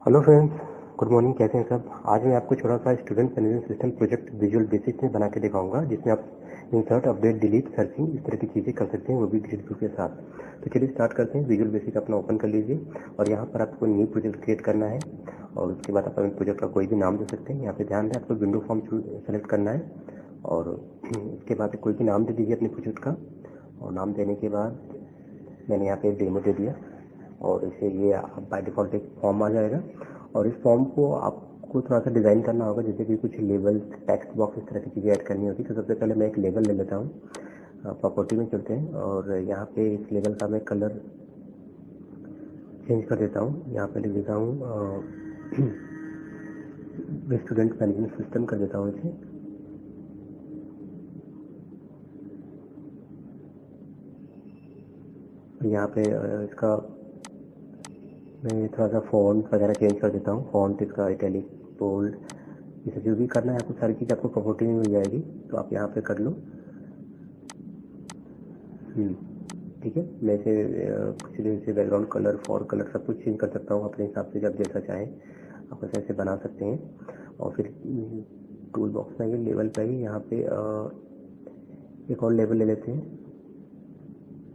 Hello friends, good morning. कैसे हैं सब? आज मैं आपको छोटा सा student management system project visual basic में बना के दिखाऊंगा, जिसमें आप इंसर्ट, अपडेट, डिलीट, सर्चिंग इस तरह की चीज़ें कर सकते हैं, वो भी ग्रिड व्यू के साथ। तो चलिए स्टार्ट करते हैं। विजुअल बेसिक अपना ओपन कर लीजिए और यहाँ पर आपको न्यू प्रोजेक्ट क्रिएट करना है और उसके बाद आप अपने प्रोजेक्ट का कोई भी नाम दे सकते हैं। यहाँ पे ध्यान दें, आपको विंडो फॉर्म सेलेक्ट करना है और उसके बाद कोई भी नाम दे दीजिए अपने प्रोजेक्ट का। और नाम देने के बाद मैंने यहाँ पे डेमो दे दिया और इसे ये बाय डिफॉल्ट एक फॉर्म आ जाएगा और इस फॉर्म को आपको थोड़ा सा डिज़ाइन करना होगा, जैसे कि कुछ लेबल, टेक्स्ट बॉक्स, इस तरह की चीज़ें ऐड करनी होगी। तो सबसे पहले मैं एक लेबल ले लेता हूँ। प्रॉपर्टी में चलते हैं और यहाँ पे इस लेबल का मैं कलर चेंज कर देता हूँ। यहाँ पे लिख देता हूँ स्टूडेंट मैनेजमेंट सिस्टम कर देता हूँ इसे। यहाँ पे इसका मैं थोड़ा सा फॉन्ट वगैरह चेंज कर देता हूँ। फॉन्ट इसका इटैलिक, बोल्ड, इसे जो भी करना है आपको, सारी चीज़ आपको प्रॉपर्टी में मिल जाएगी, तो आप यहाँ पे कर लो। ठीक है। मैं इसे कुछ जैसे बैकग्राउंड कलर, फॉर कलर सब कुछ चेंज कर सकता हूँ अपने हिसाब से, जब जैसा चाहें आप ऐसे बना सकते हैं। और फिर टूल बॉक्स में आइए, लेवल पे आइए, यहाँ पे एक और लेवल ले लेते हैं।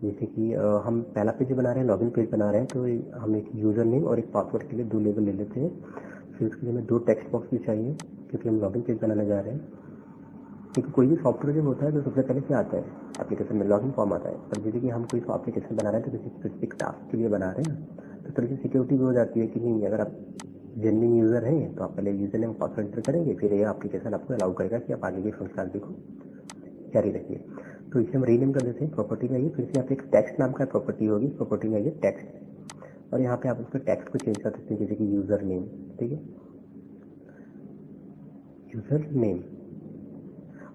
जैसे कि हम पहला पेज बना रहे हैं, लॉगिन पेज बना रहे हैं, तो हम एक यूज़र नेम और एक पासवर्ड के लिए दो लेवल ले लेते हैं। फिर उसके लिए हमें दो टेक्स्ट बॉक्स भी चाहिए, क्योंकि हम लॉगिन पेज बनाने जा रहे हैं। क्योंकि कोई भी सॉफ्टवेयर जब होता है तो सबसे पहले क्या आता है, एप्लीकेशन में लॉगिन फॉर्म आता है। पर जैसे कि हम कोई एप्लीकेशन बना रहे हैं तो किसी स्पेसिफिक टास्क के लिए बना रहे हैं, तो थोड़ी सी सिक्योरिटी भी हो जाती है कि नहीं, अगर आप जेन्युइन यूज़र हैं तो आप पहले यूज़र नेम पासवर्ड एंटर करेंगे, फिर ये एप्लीकेशन आपको अलाउ करेगा कि आप आगे की फंक्शनलिटी को जारी रखिए। तो इसे हम रीनेम कर देते हैं। प्रॉपर्टी में आइए, फिर से यहाँ पे एक टेक्स्ट नाम का प्रॉपर्टी होगी, प्रॉपर्टी में आइए टेक्स्ट, और यहाँ पे आप उसके टेक्स्ट को चेंज कर सकते हैं, जैसे कि यूज़र नेम। ठीक है, यूज़र नेम।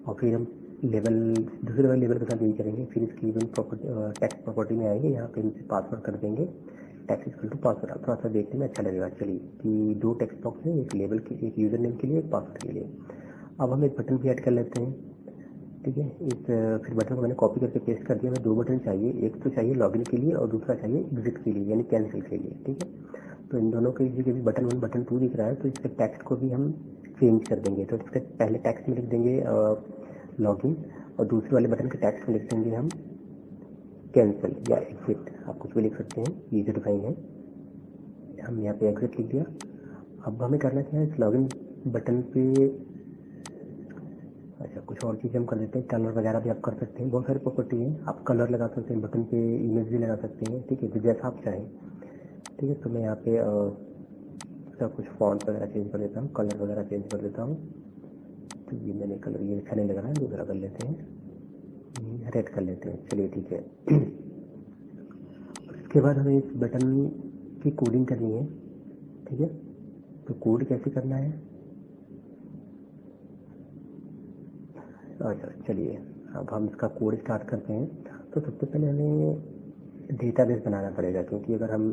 और फिर हम लेवल, दूसरे वाले लेवल के साथ यही करेंगे। फिर इसकी प्रॉपर्टी, टेक्स्ट प्रॉपर्टी में आएंगे, यहाँ पे इनसे पासवर्ड कर देंगे, टेक्स्ट इक्वल टू पासवर्ड। अब थोड़ा सा देखने में अच्छा लगेगा। चलिए कि दो टेक्स्ट बॉक्स है, एक लेवल के, एक यूज़र नेम के लिए, एक पासवर्ड के लिए। अब हम एक बटन भी ऐड कर लेते हैं। ठीक है, इस फिर बटन को मैंने कॉपी करके पेस्ट कर दिया। हमें दो बटन चाहिए, एक तो चाहिए लॉगिन के लिए और दूसरा चाहिए एग्जिट के लिए, यानी कैंसिल के लिए। ठीक है, तो इन दोनों के लिए भी बटन 1, बटन 2 दिख रहा है, तो इसके टेक्स्ट को भी हम चेंज कर देंगे। तो इसके पहले टेक्स्ट में लिख देंगे लॉगिन और दूसरे वाले बटन के टेक्स्ट में लिख देंगे हम कैंसिल या एग्जिट, आप कुछ भी लिख सकते हैं, ये जो डिफाइन है। हम यहाँ पे एग्जिट लिख दिया। अब हमें करना क्या है, इस लॉगिन बटन पे अच्छा कुछ और चीज़ हम कर देते हैं। कलर वगैरह भी आप कर सकते हैं, बहुत सारी प्रॉपर्टी है। आप कलर लगा सकते हैं, बटन पे इमेज भी लगा सकते हैं। ठीक है, तो जैसा आप चाहें। ठीक है, तो मैं यहाँ पे इसका कुछ फॉन्ट वगैरह चेंज कर देता हूँ, कलर वगैरह चेंज कर देता हूँ। तो ये मैंने कलर, ये अच्छा नहीं लग रहा है, दूसरा कर लेते हैं, रेड कर लेते हैं। चलिए ठीक है। उसके बाद हमें इस बटन की कोडिंग करनी है। ठीक है, तो कोड कैसे करना है, अच्छा चलिए अब हम इसका कोड स्टार्ट करते हैं। तो सबसे पहले हमें डेटाबेस बनाना पड़ेगा, क्योंकि अगर हम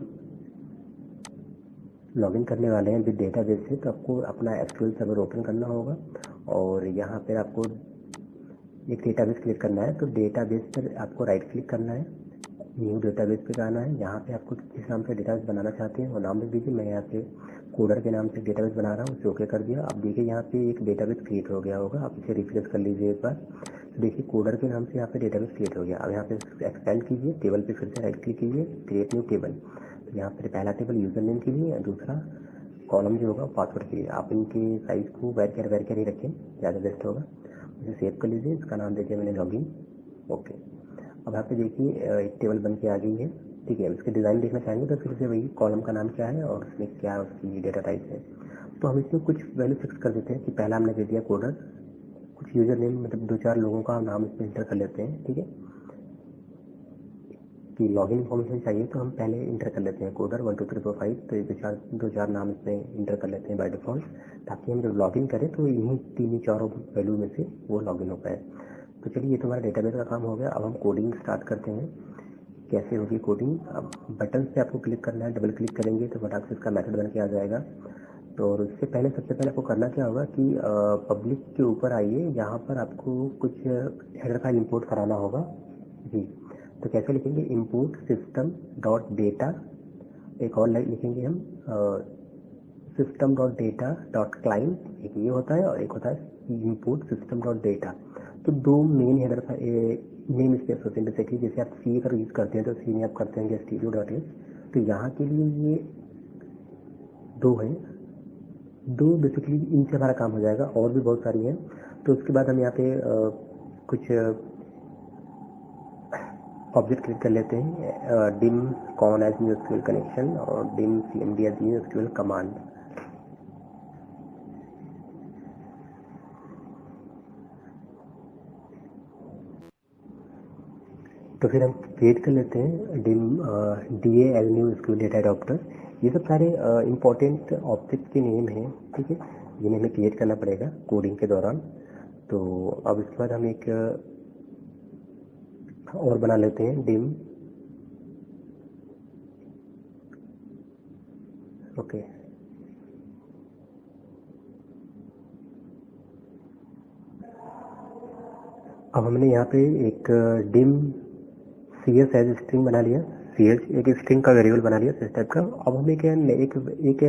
लॉगिन करने वाले हैं विद डेटाबेस से, तो आपको अपना एसक्यूएल सर्वर ओपन करना होगा और यहाँ पे आपको एक डेटाबेस क्लिक करना है। तो डेटाबेस पर आपको राइट क्लिक करना है, न्यू डेटाबेस पे जाना है। यहाँ पे आपको जिस नाम से डेटाबेस बनाना चाहते हैं वो नाम लिख दीजिए। मैं यहाँ पे कोडर के नाम से डेटाबेस बना रहा हूँ, उसे ओके कर दिया। अब देखिए यहाँ पे एक डेटाबेस क्रिएट हो गया होगा, आप इसे रिफ्रेश कर लीजिए एक बार। तो देखिए कोडर के नाम से यहाँ पे डेटाबेस क्रिएट हो गया। अब यहाँ पे एक्सपेंड कीजिए, टेबल पे फिर से राइट क्लिक कीजिए, क्रिएट न्यू टेबल। तो यहाँ पे पहला टेबल यूजर नेम के लिए, दूसरा कॉलम जो होगा पासवर्ड के लिए। आप इनके साइज को वेर ही रखें, ज़्यादा बेस्ट होगा। इसे सेव कर लीजिए, इसका नाम देखिए मैंने लॉगिन, ओके। अब यहाँ पे देखिए एक टेबल बन के आ गई है। ठीक है, इसके डिज़ाइन देखना चाहेंगे तो फिर से वही कॉलम का नाम क्या है और उसमें क्या उसकी डेटा टाइप है। तो हम इसमें कुछ वैल्यू फिक्स कर देते हैं कि पहला हमने दे दिया कोडर, कुछ यूजर नेम, मतलब 2-4 लोगों का नाम इसमें इंटर कर लेते हैं। ठीक है, कि लॉगिन इन्फॉर्मेशन चाहिए तो हम पहले इंटर कर लेते हैं कोडर 1 2 3 4 5, तो ये दो चार नाम इसमें इंटर कर लेते हैं बाय डिफॉल्ट, ताकि हम जब लॉगिन करें तो इन्हीं 3-4 वैल्यू में से वो लॉगिन हो पाए। तो चलिए ये तो हमारा डेटाबेस का काम हो गया। अब हम कोडिंग स्टार्ट करते हैं। कैसे होगी कोडिंग, अब बटन से आपको क्लिक करना है, डबल क्लिक करेंगे तो फटाक से इसका मेथड बन के आ जाएगा। तो और उससे पहले सबसे पहले आपको करना क्या होगा कि पब्लिक के ऊपर आइए, यहाँ पर आपको कुछ हेडर फाइल इंपोर्ट कराना होगा जी। तो कैसे लिखेंगे, इंपोर्ट सिस्टम डॉट डेटा, एक और लाइन लिखेंगे हम system dot data dot client, एक ये होता है और एक होता है इनपुट सिस्टम डॉट डेटा। तो दो मेन हेडर नेम स्पेस होते हैं। बेसिकली जैसे आप सी अगर यूज करते हैं तो सी में आप करते हैं स्टूडियो डॉट एच, तो यहाँ के लिए ये दो है, दो बेसिकली इनसे हमारा काम हो जाएगा। और भी बहुत सारी हैं। तो उसके बाद हम यहाँ पे कुछ ऑब्जेक्ट क्रिएट कर लेते हैं, dim con as new SQL connection और dim cmd as new SQL command. तो फिर हम क्रिएट कर लेते हैं dim D as new SQL data adapter. ये सब सारे इंपॉर्टेंट ऑब्जेक्ट के नेम हैं, ठीक है, जिन्हें हमें क्रिएट करना पड़ेगा कोडिंग के दौरान। तो अब इसके बाद हम एक और बना लेते हैं डिम, ओके। अब हमने यहाँ पे एक डिम cs एज स्ट्रिंग बना लिया, cs एक स्ट्रिंग का वेरिएबल बना लिया इस टाइप का। अब हम एक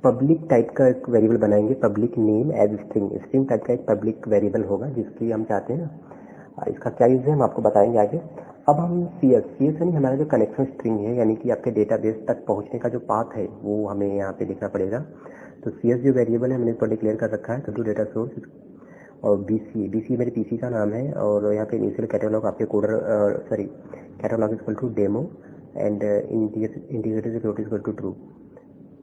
पब्लिक टाइप का एक वेरिएबल बनाएंगे, public name as string type का एक पब्लिक वेरिएबल होगा जिसकी हम चाहते हैं ना। इसका क्या यूज है हम आपको बताएंगे आगे। अब हम cs यानी हमारा जो कनेक्शन स्ट्रिंग है, यानी कि आपके डेटाबेस तक पहुंचने का जो पाथ है वो हमें यहाँ पे लिखना पड़ेगा। तो cs जो वेरिएबल है मैंने इसको डिक्लेयर कर रखा है टू डेटा सोर्स, और bc मेरे पीसी का नाम है, और यहाँ पे इनिशियल कैटलॉग आपके coder catalog equal to demo and integrated security equal to true.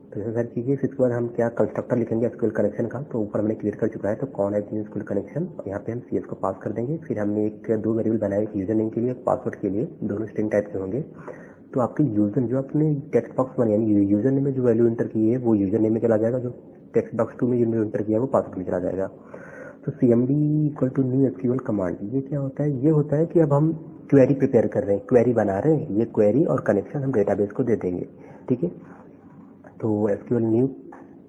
तो ऐसा सारी चीजें। फिर उसके बाद हम क्या कंस्ट्रक्टर लिखेंगे एसक्यूएल कनेक्शन का, तो ऊपर हमने क्लियर कर चुका है। तो कौन है एसक्यूएल कनेक्शन, और यहाँ पे हम cs को पास कर देंगे। फिर हमने दो वेरिएबल बनाए, एक यूजर नेम के लिए, एक पासवर्ड के लिए, दोनों स्ट्रिंग टाइप के होंगे। तो आपके यूजर जो अपने टेक्स्ट बॉक्स में यानी यूजर नेम में जो वैल्यू एंटर की है वो यूजर नेम में चला जाएगा, जो टेक्स्ट बॉक्स 2 में जो एंटर किया है वो पासवर्ड में चला जाएगा। तो cmd equal to new SQL command, ये क्या होता है? ये होता है कि अब हम क्वेरी प्रिपेयर कर रहे हैं, क्वेरी बना रहे हैं। ये क्वेरी और कनेक्शन हम डेटाबेस को दे देंगे, ठीक है। तो SQL new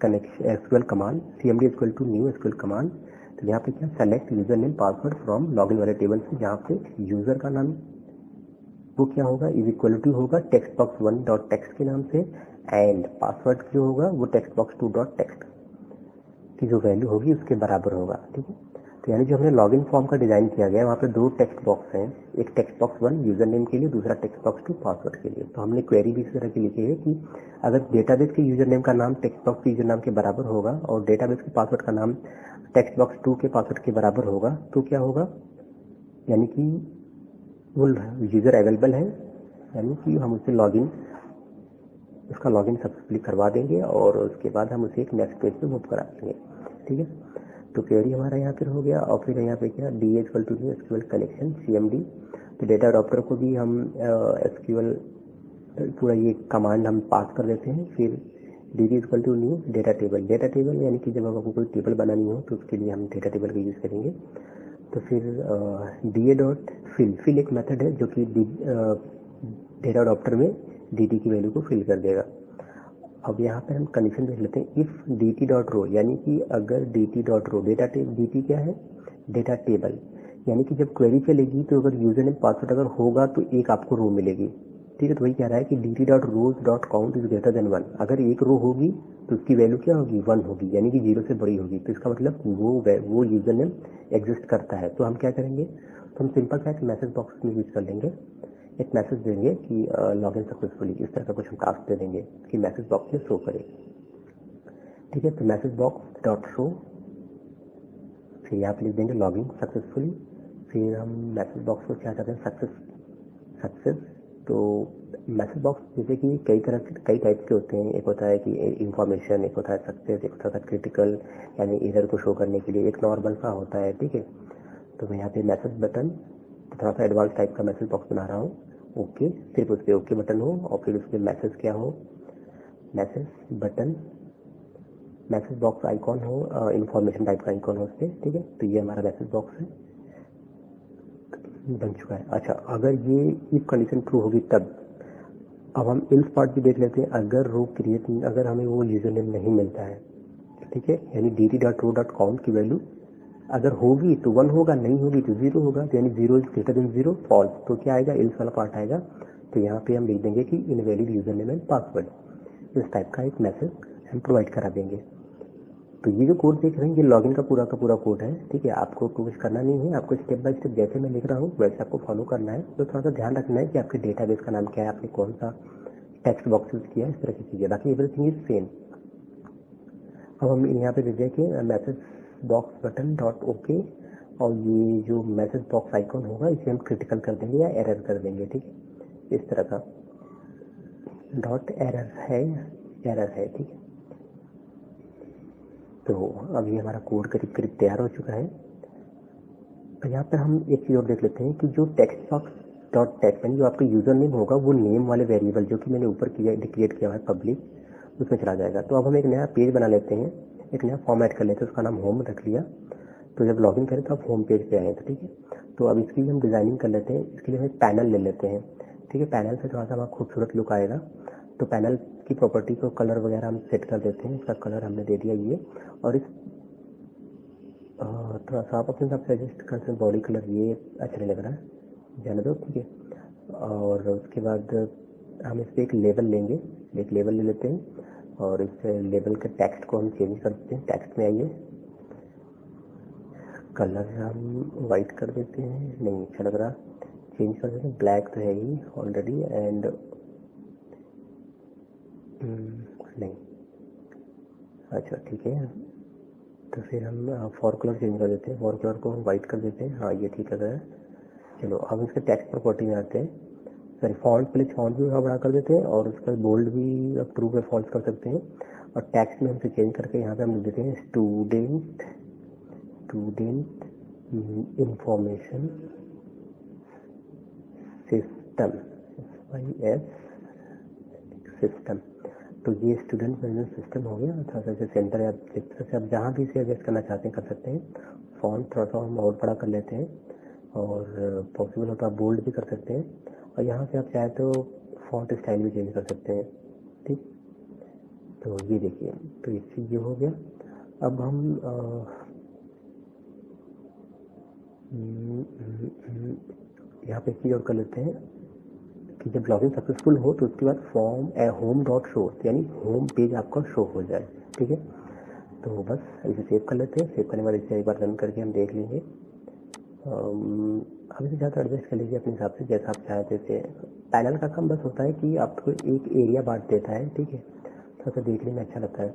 connection SQL command cmd equal to new SQL command. तो यहाँ पे क्या, select user name password from login वाले टेबल से, जहाँ पे यूजर का नाम वो क्या होगा, इज इक्वल टू होगा टेक्स्ट बॉक्स 1 डॉट टेक्स्ट के नाम से, एंड पासवर्ड जो होगा वो टेक्स्ट बॉक्स 2 डॉट टेक्स्ट की जो वैल्यू होगी उसके बराबर होगा, ठीक है। तो यानी जो हमने लॉगिन फॉर्म का डिजाइन किया गया है वहाँ पे दो टेक्स्ट बॉक्स हैं, एक टेक्स्ट बॉक्स 1 यूजर नेम के लिए, दूसरा टेक्स्ट बॉक्स 2 पासवर्ड के लिए। तो हमने क्वेरी भी इस तरह की लिखी है कि अगर डेटाबेस के यूजर नेम का नाम टेक्स्ट बॉक्स के यूजर नाम के बराबर होगा और डेटाबेस के पासवर्ड का नाम टेक्स्ट बॉक्स 2 के पासवर्ड के बराबर होगा, तो क्या होगा, यानी कि वो यूजर अवेलेबल है, यानी कि हम उससे उसका लॉगिन सक्सेसफुली करवा देंगे और उसके बाद हम उसे एक नेक्स्ट पेज पे मूव करा देंगे, ठीक है। तो क्वेरी हमारा यहाँ पर हो गया। और फिर यहाँ पे क्या, D equal to new SQL connection cmd। तो डेटा अडॉप्टर को भी हम एसक्यूएल पूरा ये कमांड हम पास कर देते हैं। फिर D equal to new data table यानी कि जब आपको कोई टेबल बनानी हो तो उसके लिए हम डेटा टेबल का यूज करेंगे। तो फिर डी डॉट फिल एक मेथड है जो कि डेटा अडॉप्टर में dt की वैल्यू को फिल कर देगा। अब यहाँ पर हम कंडीशन देख लेते हैं, इफ dt डॉट रो, यानी कि अगर dt डॉट रो dt क्या है, डेटा टेबल, यानी कि जब क्वेरी चलेगी तो अगर यूजर नेम पासवर्ड अगर होगा तो एक आपको रो मिलेगी, ठीक है। तो वही कह रहा है कि dt dot rows dot count is greater than 1। अगर एक रो होगी तो उसकी वैल्यू क्या होगी, 1 होगी, यानी कि 0 से बड़ी होगी। तो इसका मतलब वो यूजर नेम एग्जिस्ट करता है। तो हम क्या करेंगे, तो हम सिंपल सा एक मैसेज बॉक्स में यूज कर लेंगे, एक मैसेज देंगे कि लॉगिन सक्सेसफुली, इस तरह का कुछ हम टास्क दे देंगे कि मैसेज बॉक्स में शो करे, ठीक है। तो मैसेज बॉक्स डॉट शो, फिर यहाँ पे लिख देंगे लॉगिन सक्सेसफुली। फिर हम मैसेज बॉक्स को क्या करते हैं, सक्सेस। तो मैसेज बॉक्स जैसे कि कई टाइप के होते हैं, एक होता है कि इंफॉर्मेशन, एक होता है सक्सेस, एक होता है क्रिटिकल यानी एरर को शो करने के लिए, एक नॉर्मल सा होता है, ठीक है। तो मैं यहाँ पे मैसेज बटन थोड़ा सा एडवांस टाइप का मैसेज बॉक्स बना रहा हूँ, ओके। सिर्फ उस पर ओके बटन हो और फिर उसके मैसेज क्या हो, message button, message box icon हो, इंफॉर्मेशन टाइप का आइकॉन हो उस पर, ठीक है। तो ये हमारा मैसेज बॉक्स है, बन चुका है। अच्छा, अगर ये इफ कंडीशन ट्रू होगी तब अब हम इल्स पार्ट भी देख लेते हैं। अगर हमें वो यूजर नेम नहीं मिलता है, ठीक है, यानी dt dot row dot count की वैल्यू अगर होगी तो 1 होगा, नहीं होगी तो 0 होगा, तो यानी 0 इज ग्रेटर देन 0 फॉल्स। तो क्या आएगा, इल्स वाला पार्ट आएगा। तो यहाँ पे हम लिख देंगे कि invalid user name and password, इस टाइप का एक मैसेज हम प्रोवाइड करा देंगे। तो ये जो कोड देख रहे हैं ये लॉगिन का पूरा कोड है, ठीक है। आपको कुछ करना नहीं है, आपको स्टेप बाय स्टेप जैसे मैं लिख रहा हूँ वैसे आपको फॉलो करना है। तो थोड़ा सा ध्यान रखना है कि आपके डेटाबेस का नाम क्या है, आपने कौन सा टेक्स्ट बॉक्स यूज किया है, इस तरह की चीज़ें। बाकी एवरीथिंग इज सेम। अब हम यहाँ पे दे कि message box button dot okay, और ये जो मैसेज बॉक्स आइकॉन होगा इसे हम क्रिटिकल कर देंगे या एरर कर देंगे, ठीक है। इस तरह का डॉट एरर है, ठीक है। तो अभी हमारा कोड करीब करीब तैयार हो चुका है। तो यहाँ पर हम एक चीज़ और देख लेते हैं कि जो टेक्स्ट बॉक्स डॉट टेक्स्ट यानी जो आपका यूजर नेम होगा वो नेम वाले वेरिएबल जो कि मैंने ऊपर डिक्रिएट किया है पब्लिक, उसमें चला जाएगा। तो अब हम एक नया पेज बना लेते हैं, एक नया फॉर्मेट कर लेते हैं, उसका नाम होम रख लिया। तो जब लॉगिन करें तो आप होम पेज पे आए, तो ठीक है। तो अब इसकी हम डिजाइनिंग कर लेते हैं। इसके लिए हम एक पैनल ले लेते हैं, ठीक है। पैनल से थोड़ा सा हमारा खूबसूरत लुक आएगा। तो पैनल की प्रॉपर्टी को कलर वगैरह हम सेट कर देते हैं। इसका कलर हमने दे दिया ये, और इस थोड़ा सा आप अपने हिसाब से एडजस्ट कर सकते हैं। बॉडी कलर ये अच्छा नहीं लग रहा है, जाने दो, ठीक है। और उसके बाद हम इस पर एक लेबल लेंगे, एक लेबल ले लेते हैं, और इस लेबल के टेक्स्ट को हम चेंज कर देते हैं। टेक्स्ट में आइए, कलर हम वाइट कर देते हैं, नहीं अच्छा लग रहा, चेंज कर देते हैं। ब्लैक तो है ही ऑलरेडी, एंड नहीं, अच्छा ठीक है। तो फिर हम फॉर कलर चेंज कर देते हैं, फॉर कलर को हम वाइट कर देते हैं। हाँ ये ठीक लग रहा है। चलो अब इसके टेक्स्ट प्रॉपर्टी में आते हैं। सॉरी, फॉन्ट पहले फॉन्ट भी बड़ा कर देते हैं, और उसका बोल्ड भी अब ट्रू पे फॉल्स कर सकते हैं। और टेक्स्ट में हमसे चेंज करके यहाँ पे हम लिख देते हैं स्टूडेंट इंफॉर्मेशन सिस्टम, सिस्टम। तो ये स्टूडेंट मैनेजमेंट सिस्टम हो गया। थोड़ा सा सेंटर या जिस तरह से आप जहाँ भी इसे एडजस्ट करना चाहते हैं कर सकते हैं। फॉन्ट थोड़ा सा हम और बड़ा कर लेते हैं, और पॉसिबल हो तो आप बोल्ड भी कर सकते हैं। और यहाँ से आप चाहे तो फॉन्ट स्टाइल भी चेंज कर सकते हैं, ठीक। तो ये देखिए, तो इससे ये हो गया। अब हम यहाँ पे एक चीज़ और कर लेते हैं कि जब लॉगिन सक्सेसफुल हो तो उसके बाद फॉर्म होम डॉट शो, यानी होम पेज आपका शो हो जाए, ठीक है। तो बस इसे सेव कर लेते हैं। सेव करने के बाद इसे एक बार रन करके हम देख लेंगे। अब इसे ज़्यादा एडजस्ट कर लीजिए अपने हिसाब से, जैसा आप चाहते थे। पैनल का काम बस होता है कि आपको एक एरिया बांट देता है, ठीक है। थोड़ा सा देखने में अच्छा लगता है।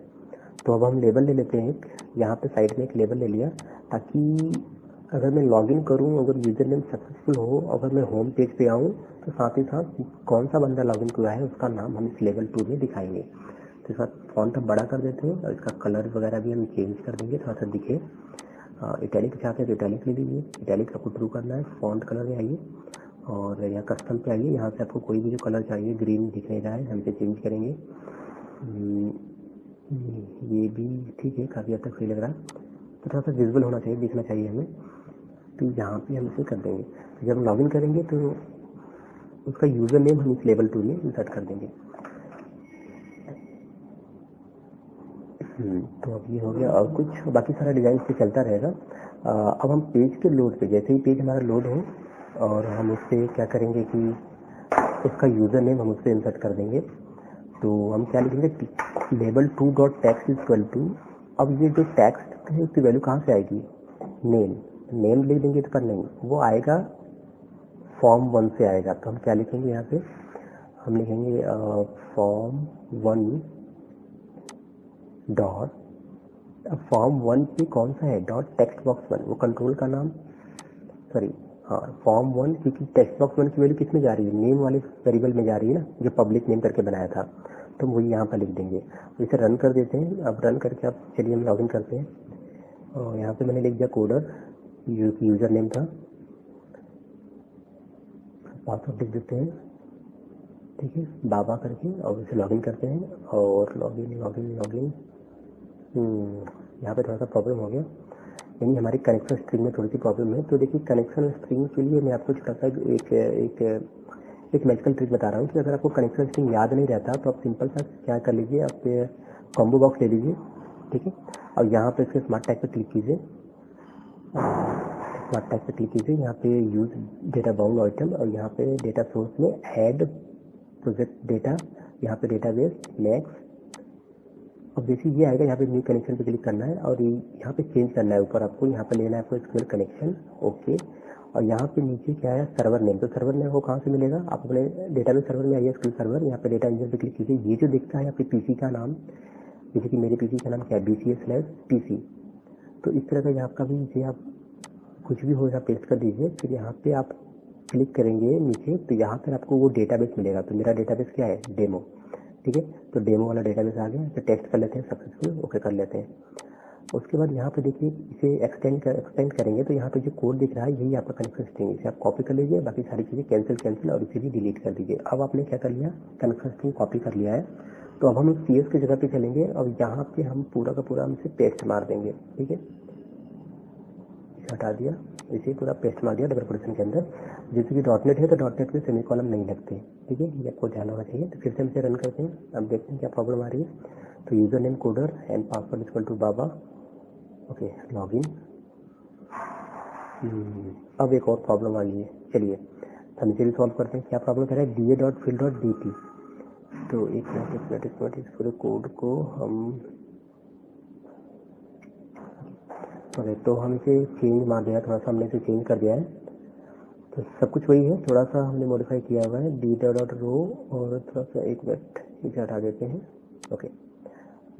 तो अब हम लेबल ले लेते हैं एक, यहाँ पे साइड में एक लेबल ले लिया, ताकि अगर मैं लॉगिन करूँ, अगर यूजर नेम सक्सेसफुल हो, अगर मैं होम पेज पे आऊँ तो साथ ही साथ कौन सा बंदा लॉगिन किया है उसका नाम हम इस लेवल 2 में दिखाएंगे। तो इसका फॉन्ट हम बड़ा कर देते हैं, और इसका कलर वगैरह भी हम चेंज कर देंगे, थोड़ा सा दिखे। इटैलिक चाहते हैं तो इटैलिक ले लीजिए, इटैलिक आपको ट्रू करना है। फॉन्ट कलर में आइए, और यहाँ कस्टम पे आइए। यहाँ से आपको कोई भी जो कलर चाहिए, ग्रीन दिख नहीं रहा है, हम इसे चेंज करेंगे। ये भी ठीक है, काफ़ी हद तक सही लग रहा है। तो थोड़ा सा विजुअल होना चाहिए, दिखना चाहिए हमें। तो यहाँ पे हम इसे कर देंगे। तो जब हम लॉगिन करेंगे तो उसका यूजर नेम हम इस लेवल 2 में इंसर्ट कर देंगे। तो अब ये हो गया, और कुछ बाकी सारा डिजाइन से चलता रहेगा। अब हम पेज के लोड पे, जैसे ही पेज हमारा लोड हो, और हम उस पर क्या करेंगे कि उसका यूजर नेम हम उस पर इंसर्ट कर देंगे। तो हम क्या लिखेंगे, label 2 dot text is equal to. अब ये जो टेक्स्ट है उसकी वैल्यू कहाँ से आएगी, नेम लिख देंगे तो, पर नहीं, वो आएगा फॉर्म 1 से आएगा। तो हम क्या लिखेंगे यहाँ पे, हम लिखेंगे फॉर्म 1 डॉट, फॉर्म 1 पे कौन सा है, डॉट टेक्स्ट बॉक्स 1, वो कंट्रोल का नाम, सॉरी हाँ फॉर्म 1, क्योंकि टेक्स्ट बॉक्स 1 की वैल्यू किस में जा रही है, नेम वाले वेरिएबल में जा रही है ना, जो पब्लिक नेम करके बनाया था। तो वही यहाँ पर लिख देंगे। तो इसे रन कर देते हैं। अब रन करके आप चलिए हम लॉगिन करते हैं, और यहाँ पे मैंने लिख दिया कोडर, यूजर नेम था, पासवर्ड लिख देते हैं, ठीक है, बाबा करके, और इसे लॉगिन करते हैं। और लॉगिन यहाँ पे थोड़ा सा प्रॉब्लम हो गया, यानी हमारी कनेक्शन स्ट्रिंग में थोड़ी सी प्रॉब्लम है। तो देखिए, कनेक्शन स्ट्रिंग के लिए मैं आपको छोटा सा एक मैजिकल ट्रिक बता रहा हूँ कि अगर आपको कनेक्शन स्ट्रिंग याद नहीं रहता तो आप सिंपल सा क्या कर लीजिए, आप कॉम्बो बॉक्स ले लीजिए, ठीक है, और यहाँ पे इसके स्मार्ट टैग पे क्लिक कीजिए। स्मार्ट टैग पे क्लिक कीजिए, यहाँ पे यूज डेटा बाउंड आइटम, और यहाँ पे डेटा सोर्स में ऐड प्रोजेक्ट डेटा, यहाँ पे डेटाबेस नेक्स्ट, अब जैसे ये आएगा, यहाँ पे न्यू कनेक्शन पे क्लिक करना है और यहाँ पे चेंज करना है ऊपर आपको, यहाँ पे लेना है आपको एसक्यूएल कनेक्शन, ओके। और यहाँ पे नीचे क्या है, सर्वर नेम। तो सर्वर नेम वो कहाँ से मिलेगा, आप अपने डेटाबेस सर्वर में आइए, एसक्यूएल सर्वर, यहाँ पे डेटा इंजन पे क्लिक कीजिए। ये जो दिखता है आपके पीसी का नाम, जैसे कि मेरे पीसी का नाम क्या है, BCS/PC। तो इस तरह का यहाँ आपका भी नीचे आप कुछ भी हो यहाँ पेस्ट कर दीजिए। फिर यहाँ पे आप क्लिक करेंगे नीचे, तो यहाँ पर आपको वो डेटाबेस मिलेगा। तो मेरा डेटाबेस क्या है, डेमो, ठीक है। तो डेमो वाला डेटाबेस आ गया, तो टेस्ट कर लेते हैं, सक्सेसफुल, ओके कर लेते हैं। उसके बाद यहाँ पे देखिए, इसे एक्सटेंड करेंगे तो यहाँ पे जो कोड दिख रहा है यही आपका कनेक्शन स्ट्रिंग, इसे आप कॉपी कर लीजिए, बाकी सारी चीज़ें कैंसिल और इसे भी डिलीट कर दीजिए। अब आपने क्या कर लिया, कनेक्शन स्ट्रिंग कॉपी कर लिया है। तो अब हम उस CS की जगह पे चलेंगे और यहाँ पे हम पूरा का पूरा हम इसे पेस्ट मार देंगे, ठीक है। इसे हटा दिया, इसे पूरा पेस्ट मार दिया डबल कोटेशन के अंदर। जैसे कि .NET है तो .NET में सेमीकोलन नहीं लगते, ठीक है, ये आपको ध्यान होना चाहिए। तो फिर से हम इसे रन करते हैं, अब देखते हैं क्या प्रॉब्लम आ रही है। तो user name coder and password equal to बाबा, ओके, लॉगिन। अब एक और प्रॉब्लम आ गई है, चलिए हम इसे भी सॉल्व करते हैं। क्या प्रॉब्लम कर रहा है, DA.fill.dt। तो एक मिनट इस पूरे कोड को हम, ओके, तो हम इसे चेंज मार दिया, थोड़ा सा हमने इसे चेंज कर दिया है। तो सब कुछ वही है, थोड़ा सा हमने मॉडिफाई किया हुआ है, data.row, और थोड़ा सा एक मिनट इसे हटा देते हैं, ओके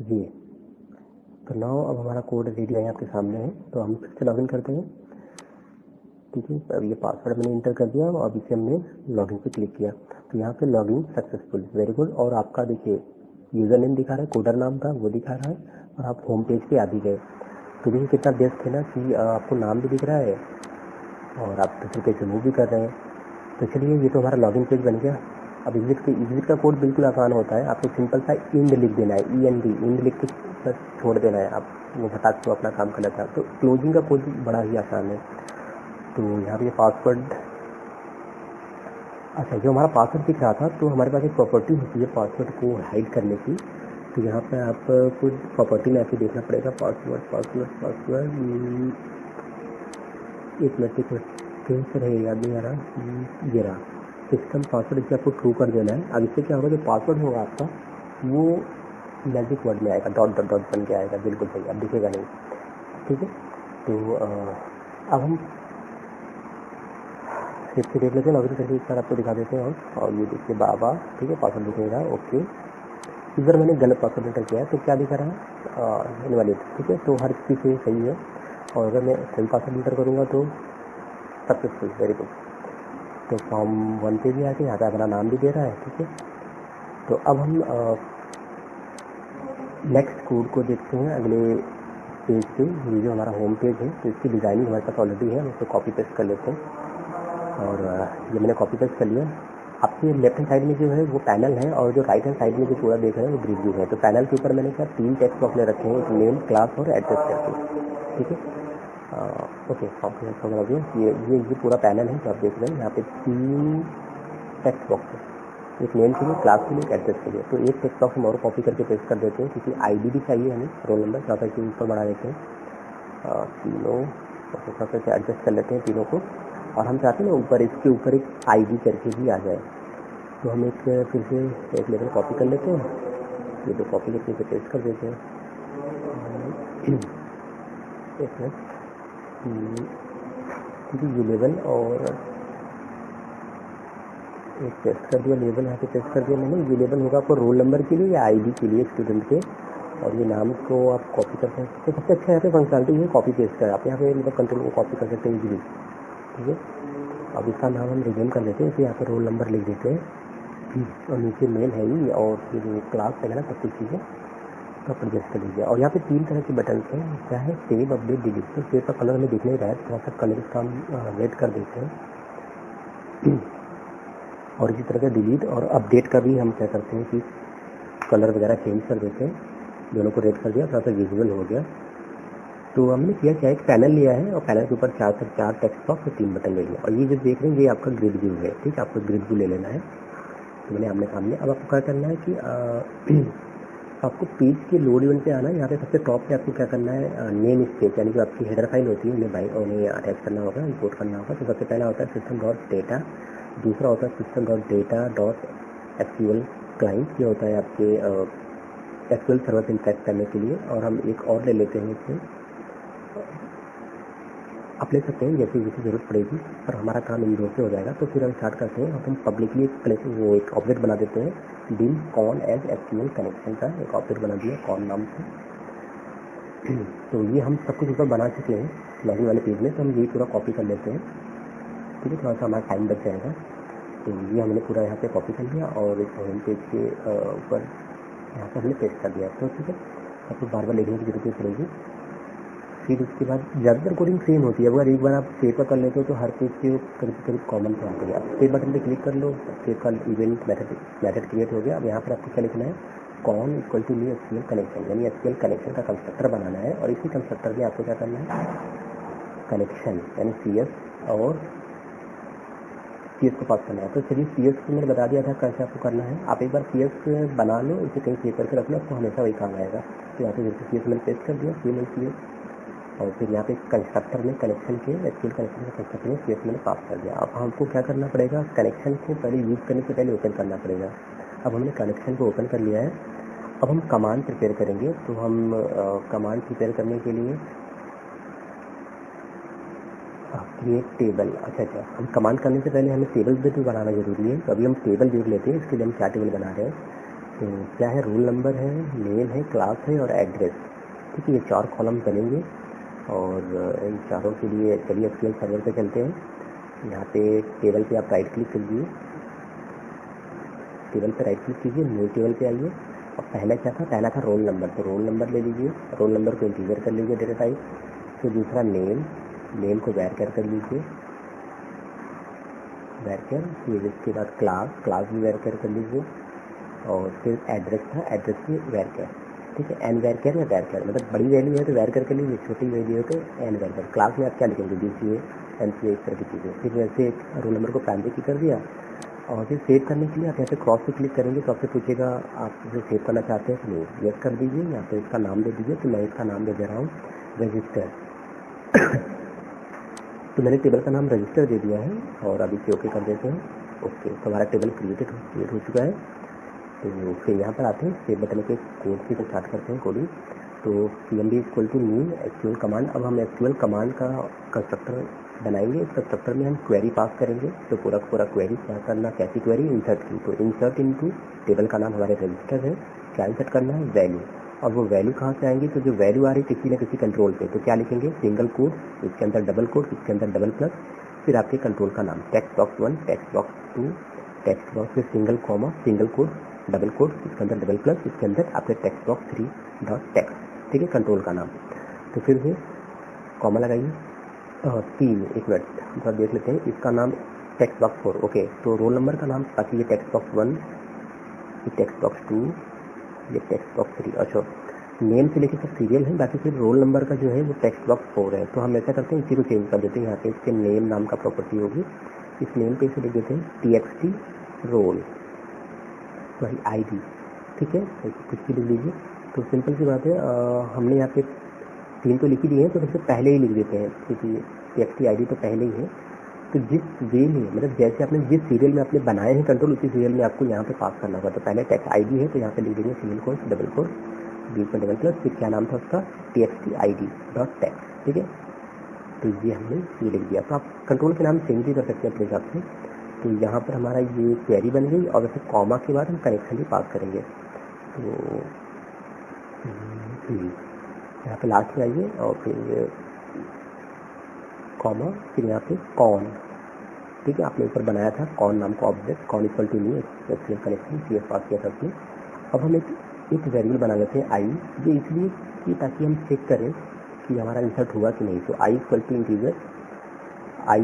ये। तो नाउ अब हमारा कोड रेडी है आपके सामने है। तो हम फिर से लॉगिन करते हैं, ठीक है। अब ये पासवर्ड मैंने इंटर कर दिया और इसे हमने लॉगिन पे क्लिक किया। तो यहाँ पे लॉगिन सक्सेसफुल, वेरी गुड। और आपका देखिए यूजर नेम दिखा रहा है, कोडर नाम का वो दिखा रहा है, और आप होम पेज पे आ भी गए। तो देखिए कितना बेस्ट है ना कि आपको नाम भी दिख रहा है और आप दूसरे पेज से मूव भी कर रहे हैं। तो चलिए ये तो हमारा लॉगिन पेज बन गया। अब एग्जिट का कोड बिल्कुल आसान होता है, आपको सिंपल सा इंड लिख देना है, इंड लिख के बस छोड़ देना है, आप वो फटाक से अपना काम कर लेता है। तो क्लोजिंग का कोड बड़ा ही आसान है। तो यहाँ पे पासवर्ड, अच्छा जो हमारा पासवर्ड दिख रहा था, तो हमारे पास एक प्रॉपर्टी होती है पासवर्ड को हाइड करने की। तो यहाँ पे आप कुछ प्रॉपर्टी में आके देखना पड़ेगा, पासवर्ड एक मिनट कहीं से रहे, याद नहीं आ रहा, ये रहा सिस्टम पासवर्ड, इसे आपको ट्रू कर देना है। अब इससे क्या होगा, जो पासवर्ड होगा आपका वो मैजिक वर्ड में आएगा, डॉट डॉट डॉट बन के आएगा, बिल्कुल सही, अब दिखेगा नहीं, ठीक है। तो अब हम फिर से देख लेते हैं, लॉगिन करके एक बार आपको दिखा देते हैं हम। और ये देखिए बाबा, ठीक है, पासवर्ड दिखेगा, ओके। इधर मैंने गलत पासवर्ड एंटर किया है, तो क्या दिखा रहा है, इनवैलिड, ठीक है। तो हर किसी से सही है, और अगर मैं सही पासवर्ड एंटर करूँगा तो सक्सेसफुल, वेरी गुड। तो फॉर्म 1 पे भी आ गया, यहाँ पे अपना नाम भी दे रहा है, ठीक है। तो अब हम नेक्स्ट कोड को देखते हैं अगले पेज पे। ये जो हमारा होम पेज है, तो इसकी डिज़ाइनिंग हमारे पास ऑलरेडी है, हम इसको कॉपी पेस्ट कर लेते हैं। और ये मैंने कॉपी पेस्ट कर लिया। आपके लेफ्ट हैंड साइड में जो है वो पैनल है, और जो राइट हैंड साइड में जो पूरा देख रहे हैं वो ग्रिड व्यू है। तो पैनल के ऊपर मैंने क्या 3 टेक्स्ट बॉक्स ले रखे हैं, एक नेम, क्लास और एड्रेस करके, ठीक है। ओके, ये पूरा पैनल है जो आप देख रहे हैं। यहाँ पे 3 टेक्स्ट बॉक्स है, एक नेम के लिए, क्लास के लिए, एक एड्रेस के लिए। तो एक टेक्स्ट बॉक्स हम और कॉपी करके पेस्ट कर देते हैं, क्योंकि ID भी चाहिए हमें, रोल नंबर, थोड़ा सा इसे ऊपर बढ़ा देते हैं तीनों, थोड़ा सा एडजस्ट कर लेते हैं तीनों को। और हम चाहते हैं ना ऊपर, इसके ऊपर एक ID करके भी आ जाए। तो हम एक फिर से एक लेवल कॉपी कर लेते हैं, ये दो कॉपी करके इसे पेस्ट कर देते हैं। एक मिनट, ये लेवल और एक पेस्ट कर दिया, लेवल यहाँ पे पेस्ट कर दिया मैंने। ये लेवल होगा आपको रोल नंबर के लिए या ID के लिए स्टूडेंट के, और ये नाम को आप कॉपी कर सकते हैं। तो सबसे अच्छा यहाँ पे फंक्शनलिटी है कॉपी पेस्ट कर, आप यहाँ पे मतलब कंट्रोल को कॉपी कर सकते हैं इजीली, ठीक है। अब इसका नाम हम रिनेम कर देते हैं, इसे यहाँ पे रोल नंबर लिख देते हैं, और नीचे मेल है ही, और फिर क्लास है ना, सब कुछ चीज़ें तो आप एडजस्ट कर लीजिए। और यहाँ पे 3 तरह के बटन हैं, क्या है, सेव, अपडेट, डिलीट। तो सेव का कलर हमें दिख नहीं रहा है, थोड़ा सा कलर इसका हम रेड कर देते हैं। और इसी तरह का डिलीट और अपडेट का भी हम क्या करते हैं कि कलर वगैरह चेंज कर देते हैं, दोनों को रेड कर दिया, थोड़ा सा विजुअल हो गया। तो हमने किया क्या, एक पैनल लिया है, और पैनल के ऊपर 4 से 4 टेक्स्ट बॉक्स और 3 बटन ले लिया। और ये जो देख रहे हैं ये आपका ग्रिड व्यू है, ठीक है, आपको ग्रिड व्यू ले लेना है। तो मैंने आमने सामने, अब आपको क्या करना है कि आपको पेज के लोड इवेंट पे आना है। यहाँ पे सबसे टॉप पे आपको क्या करना है, नेम स्पेस, यानी कि आपकी हेडर फाइल होती है, उन्हें अटैच करना होगा, इंपोर्ट करना होगा। तो सबसे पहला होता है system.data, दूसरा होता है system.data.sql क्लाइंट, ये होता है आपके एसक्यूएल सर्वर से इंटरेक्ट करने के लिए। और हम एक और ले लेते हैं इसमें, आप ले सकते हैं जैसे जैसी जरूरत पड़ेगी, पर हमारा काम इन दो से हो जाएगा। तो फिर हम स्टार्ट करते हैं और हम पब्लिकली वो एक ऑब्जेक्ट बना देते हैं, dim con as SQL connection का एक ऑब्जेक्ट बना दिया कॉन नाम से। तो ये हम सब कुछ ऊपर बना चुके हैं लॉगिन वाले पेज में, तो हम ये पूरा कॉपी कर लेते हैं। ठीक है, थोड़ा सा हमारा टाइम बच जाएगा। तो ये हमने पूरा यहाँ पे कॉपी कर लिया और इस होम पेज के ऊपर यहाँ पर हमने पेस्ट कर दिया। तो ठीक है, आपको बार बार लिखने की जरूरत नहीं पड़ेगी। फिर उसके बाद ज़्यादातर कोडिंग सेम होती है। अगर एक बार आप सेव कर लेते हो तो हर पेज के करीब करीब कॉमन से आते हैं। आप सेव बटन पे क्लिक कर लो, सेव का इवेंट मेथड क्रिएट हो गया। अब यहाँ पर आपको क्या लिखना है, con equal to new SQL connection, यानी एसक्यूएल कनेक्शन का कंस्ट्रक्टर बनाना है। और इसी कंस्ट्रक्टर में आपको क्या करना है, कनेक्शन यानी CS और CS को पास करना है। तो चलिए CS को मैंने बता दिया था कैसे आपको करना है। आप एक बार CS बना लो, इसे कहीं सेव करके रख लो, आपको हमेशा वही काम आएगा। तो यहाँ पे जैसे CS मैंने पेस्ट कर दिया, CS और फिर यहाँ पे कंस्ट्रक्टर में कनेक्शन के एसक्यूएल कनेक्शन के कंस्ट्रक्टर में CS मैंने पास कर दिया। अब हमको क्या करना पड़ेगा, कनेक्शन को पहले यूज़ करने से पहले ओपन करना पड़ेगा। अब हमने कनेक्शन को ओपन कर लिया है। अब हम कमांड प्रिपेयर करेंगे। तो हम कमांड प्रिपेयर करने के लिए क्रिएट टेबल, अच्छा हम कमांड करने से पहले हमें टेबल भी बनाना जरूरी है। तो अभी हम टेबल देख लेते हैं, इसके लिए हम क्या टेबल बना रहे हैं। तो क्या है, रोल नंबर है, नेम है, क्लास है और एड्रेस। ठीक है, ये 4 कॉलम बनेंगे और इन चारों के लिए चलिए एसक्यूएल सर्वर पे चलते हैं। यहाँ पे टेबल पे आप राइट क्लिक कीजिए, टेबल पे राइट क्लिक कीजिए, न्यू टेबल पे आइए। और पहला क्या था, पहला था रोल नंबर, तो रोल नंबर ले लीजिए, रोल नंबर को इंटीजर कर लीजिए डेटा टाइप। फिर दूसरा नेम, नेम को वैरकर कर लीजिए, वैरकर। फिर इसके बाद क्लास, क्लास भी वैरकर कर लीजिए। और फिर एड्रेस था, एड्रेस भी वैरकर। ठीक है, एन वैरकर या वैरकर, मतलब बड़ी वैल्यू है तो वैरकर कर लीजिए, छोटी वैल्यू है तो एन वैरकर। क्लास में आप क्या लिखेंगे, BCA MCA इस तरह की चीज़ें। फिर वैसे रोल नंबर को प्राइमरी की कर दिया। और फिर सेव करने के लिए आप यहाँ पे क्रॉस पे क्लिक करेंगे तो आपसे पूछेगा आप इसे सेव करना चाहते हैं कि नहीं, यस कर दीजिए। यहाँ पे इसका नाम दे दीजिए, तो मैं इसका नाम दे दे रहा हूँ रजिस्टर। तो मैंने टेबल का नाम रजिस्टर दे दिया है और अभी से ओके कर देते हैं। ओके, तो हमारा टेबल क्रिएट हो चुका है। तो फिर यहाँ पर आते हैं, सेव बटन पे कोड से स्टार्ट करते हैं कोडिंग। तो CMD equal to new SQL command. अब हम एसक्यूएल कमांड का कंस्ट्रक्टर बनाएंगे। इस कंस्ट्रक्टर में हम क्वेरी पास करेंगे। तो पूरा क्वेरी क्या करना, कैसी क्वेरी, इंसर्ट की। तो इंसर्ट इनटू टेबल का नाम हमारे रजिस्टर है, क्या इंसर्ट करना है, वैल्यू। और वो वैल्यू कहाँ से आएंगी, तो जो वैल्यू आ रही किसी न किसी कंट्रोल पे, तो क्या लिखेंगे, सिंगल कोड, इसके अंदर डबल कोड, इसके अंदर डबल प्लस, फिर आपके कंट्रोल का नाम, text box 1, text box 2, text box में single comma, single quote, double quote, इसके अंदर डबल प्लस, इसके अंदर आपके टेक्स्ट बॉक्स 3 डॉट टेक्स्ट। ठीक है, कंट्रोल का नाम। तो फिर से कॉमा लगाइए, 3, एक मिनट हम थोड़ा देख लेते हैं। इसका नाम टेक्स्ट बॉक्स 4, ओके। तो रोल नंबर का नाम, ताकि ये टेक्स्ट बॉक्स 1, ये टेक्स्ट बॉक्स 2, ये टेक्स्ट बॉक्स 3। अच्छा, नेम से लेके सब सीरियल है, बाकी फिर रोल नंबर का जो है वो टेक्स्ट बॉक्स 4 है। तो हम ऐसा करते हैं, इसी को चेंज कर देते हैं। यहाँ पे इसके नेम नाम का प्रॉपर्टी होगी, इस नेम पे इसे लिख देते हैं TXT रोल, सॉरी ID। ठीक है, कुछ भी लिख लीजिए। तो सिंपल सी बात है, हमने यहाँ पे 3 तो लिख ही दिए हैं, तो सबसे पहले ही लिख देते हैं, क्योंकि TXT ID तो पहले ही है। तो जिस वे में, मतलब जैसे आपने जिस सीरियल में आपने बनाए हैं कंट्रोल, उसी सीरियल में आपको यहाँ पे पास करना होगा। तो पहले टेक्स्ट ID है, तो यहाँ पे लिख देंगे सिंगल कोड, डबल कोड, बीच में डबल प्लस, फिर क्या नाम था उसका, TXT ID डॉट टेक्स्ट। ठीक है, तो ये हमने ये लिख दिया। तो आप कंट्रोल के नाम चेंज भी कर सकते हैं अपने हिसाब से। तो यहाँ पर हमारा ये क्वेरी बन गई और वैसे कॉमा के बाद हम कनेक्शन भी पास करेंगे। तो यहाँ पे लास्ट में आइए और फिर कॉमा, फिर यहाँ पे कॉन। ठीक है, आपने ऊपर बनाया था कॉन नाम का object, con equal to new SQL connection, CS pass किया था उसमें। अब हम एक वेरिएबल बना लेते हैं I, ये इसलिए कि ताकि हम चेक करें कि हमारा इंसर्ट हुआ कि नहीं। तो I equal to integer, I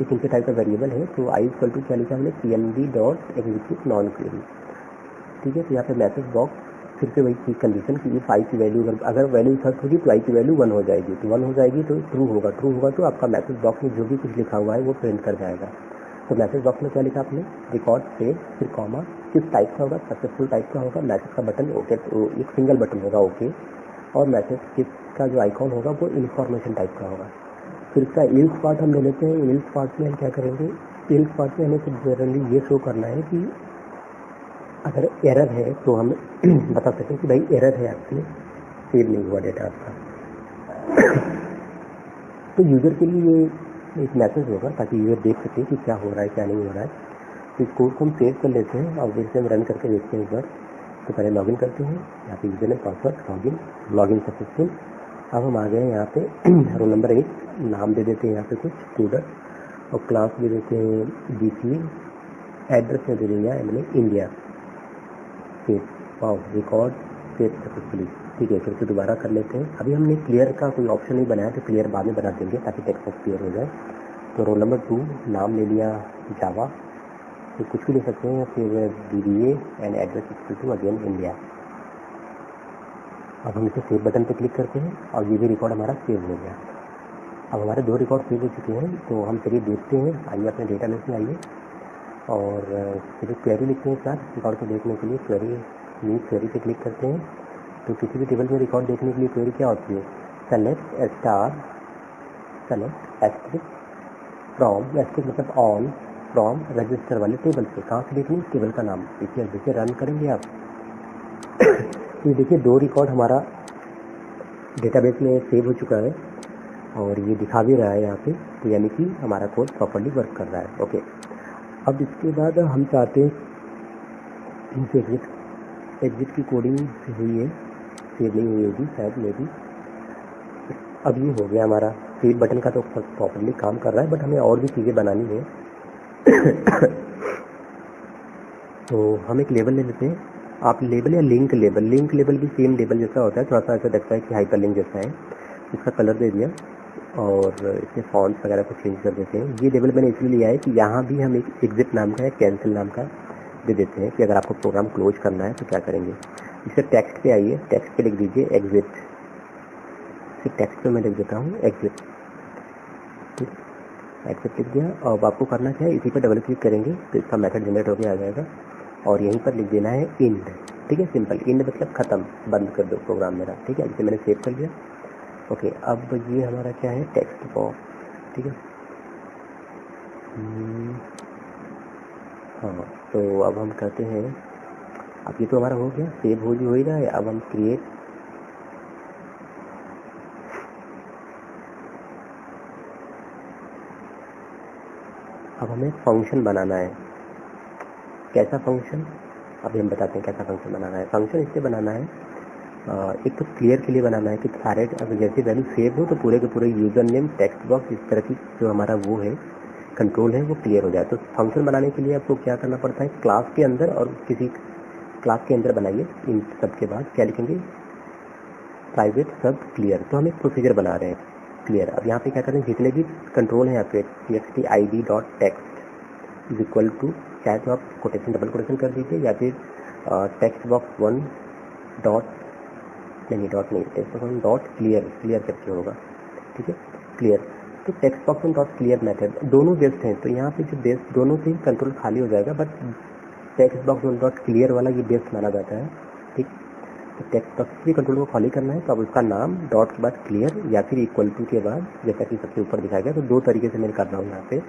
एक इनके टाइप का वेरिएबल है। तो I इक्वल टू क्या लिखा हमने, CMD dot execute non query. ठीक है, तो यहाँ पे मैसेज बॉक्स, फिर से वही चीज कंडीशन की इफ I की वैल्यू, अगर वैल्यू इंसर्ट होगी तो I की वैल्यू 1 हो जाएगी। तो 1 हो जाएगी तो ट्रू होगा, ट्रू होगा तो आपका मैसेज बॉक्स में जो भी कुछ लिखा हुआ है वो प्रिंट कर जाएगा। तो मैसेज बॉक्स में क्या लिखा आपने, रिकॉर्ड सेव, फिर कॉमा, किस टाइप का होगा, सक्सेसफुल टाइप का होगा, मैसेज का बटन ओके, एक सिंगल बटन होगा ओके, और मैसेज किसका जो आइकॉन होगा वो इन्फॉर्मेशन टाइप का होगा। फिर इसका एल्स पार्ट हम ले लेते हैं। एल्स पार्ट में हम क्या करेंगे, एल्स पार्ट में हमें जनरली ये शो करना है कि अगर एरर है तो हम बता सकें कि भाई एरर है, आपके सेव नहीं हुआ डेटा आपका। तो यूज़र के लिए ये एक मैसेज होगा ताकि यूज़र देख सके कि क्या हो रहा है क्या नहीं हो रहा है। तो इस कोड को हम सेव कर लेते हैं और फिर से हम रन करके देखते हैं एक बार। तो पहले लॉगिन करते हैं, यहाँ पे user name password login successful. अब हम आ गए यहाँ पे रोल नंबर 1, नाम दे देते हैं यहाँ पे कुछ स्टूडेंट और क्लास दे देते हैं BCA, एड्रेस में दे देंगे मैंने India. Save record save successfully. ठीक है, फिर से दोबारा कर लेते हैं। अभी हमने क्लियर का कोई ऑप्शन नहीं बनाया तो क्लियर बाद में बना देंगे ताकि टेक्स्ट बॉक्स क्लियर हो जाए। तो रोल नंबर 2, नाम ले लिया जावा, तो कुछ भी ले सकते हैं, फिर BBA and address equal to again India. अब हम इसे सेव बटन पर क्लिक करते हैं और ये भी रिकॉर्ड हमारा सेव हो गया। अब हमारे 2 रिकॉर्ड सेव हो चुके हैं। तो हम चलिए देखते हैं, आइए अपने डेटाबेस में आइए और फिर क्वेरी लिखते हैं सर रिकॉर्ड को देखने के लिए। क्वेरी न्यू क्वेरी पे क्लिक करते हैं। तो किसी भी टेबल में रिकॉर्ड देखने के लिए क्वेरी क्या होती है, सेलेक्ट एस्ट्रिक फ्रॉम, एस्ट्रिक मतलब ऑन फ्रॉम रजिस्टर वाले टेबल से। कहाँ से देखनी, टेबल का नाम। देखिए जैसे रन करेंगे आप तो देखिए 2 रिकॉर्ड हमारा डेटाबेस में सेव हो चुका है और ये दिखा भी रहा है यहाँ पे। तो यानी कि हमारा कोड प्रॉपर्ली वर्क कर रहा है। ओके, अब इसके बाद हम चाहते हैं इनसे एग्जिट की कोडिंग हुई है, सेव नहीं हुई होगी शायद मे बी। अब ये हो गया हमारा सेव बटन का, तो प्रॉपर्ली काम कर रहा है, बट हमें और भी चीज़ें बनानी है। तो हम एक लेबल ले लेते हैं। आप लेबल या लिंक लेबल भी सेम लेबल जैसा होता है, थोड़ा सा ऐसा लगता है कि हाइपर लिंक जैसा है। इसका कलर दे दिया और इसमें फॉन्ट्स वगैरह को चेंज कर देते हैं। ये लेबल मैंने इसलिए लिया है कि यहाँ भी हम एक एग्जिट नाम का या कैंसिल नाम का दे देते हैं कि अगर आपको प्रोग्राम क्लोज करना है तो क्या करेंगे। इसे टेक्स्ट पे आइए, टेक्स्ट पे लिख दीजिए एग्जिट। फिर टेक्स्ट पे मैं लिख देता हूँ एग्जिट। ठीक, एग्जिट लिख दिया। अब आपको करना क्या है, इसी पर डबल क्लिक करेंगे तो इसका मेथड जनरेट होकर आ जाएगा और यहीं पर लिख देना है इंड। ठीक है, सिंपल। इंड मतलब खत्म, बंद कर दो प्रोग्राम मेरा। ठीक है, इसे मैंने सेव कर लिया। ओके, अब ये हमारा क्या है, टेक्स्ट बॉक्स। ठीक है, हाँ। तो अब हम करते हैं, अब ये तो हमारा हो गया, सेव हो ही रहा है। अब हम क्रिएट, अब हमें फंक्शन बनाना है। कैसा फंक्शन, अभी हम बताते हैं कैसा फंक्शन बनाना है। फंक्शन इससे बनाना है, एक तो क्लियर के लिए बनाना है कि सारे अगर जैसे वैल्यू सेव हो तो पूरे के पूरे यूजर नेम टेक्स्ट बॉक्स इस तरह की जो हमारा वो है कंट्रोल है वो क्लियर हो जाए। तो फंक्शन बनाने के लिए आपको क्या करना पड़ता है, क्लास के अंदर और किसी क्लास के अंदर बनाइए। इन सब के बाद क्या लिखेंगे, प्राइवेट सब क्लियर। तो हम एक प्रोसीजर बना रहे हैं क्लियर। अब यहाँ पे क्या करें, जितने भी कंट्रोल हैं यहाँ पे txt id dot text is equal to, चाहे तो आप कोटेशन डबल कोटेशन कर दीजिए या फिर टेक्स्ट बॉक्स 1 डॉट नहीं टेक्स्ट बॉक्स 1 डॉट क्लियर करके होगा। ठीक है, क्लियर। तो text box 1 dot clear method दोनों बेस्ट हैं, तो यहाँ पे जो बेस्ट दोनों से कंट्रोल खाली हो जाएगा, but text box 1 dot clear वाला ये बेस्ट माना जाता है। ठीक, तो टेक्स्ट बॉक्स की कंट्रोल को खाली करना है तो अब उसका नाम डॉट के बाद क्लियर या फिर इक्वल टू के बाद, जैसा कि सबसे ऊपर दिखाया गया। तो 2 तरीके से मैं कर रहा हूँ यहाँ पे।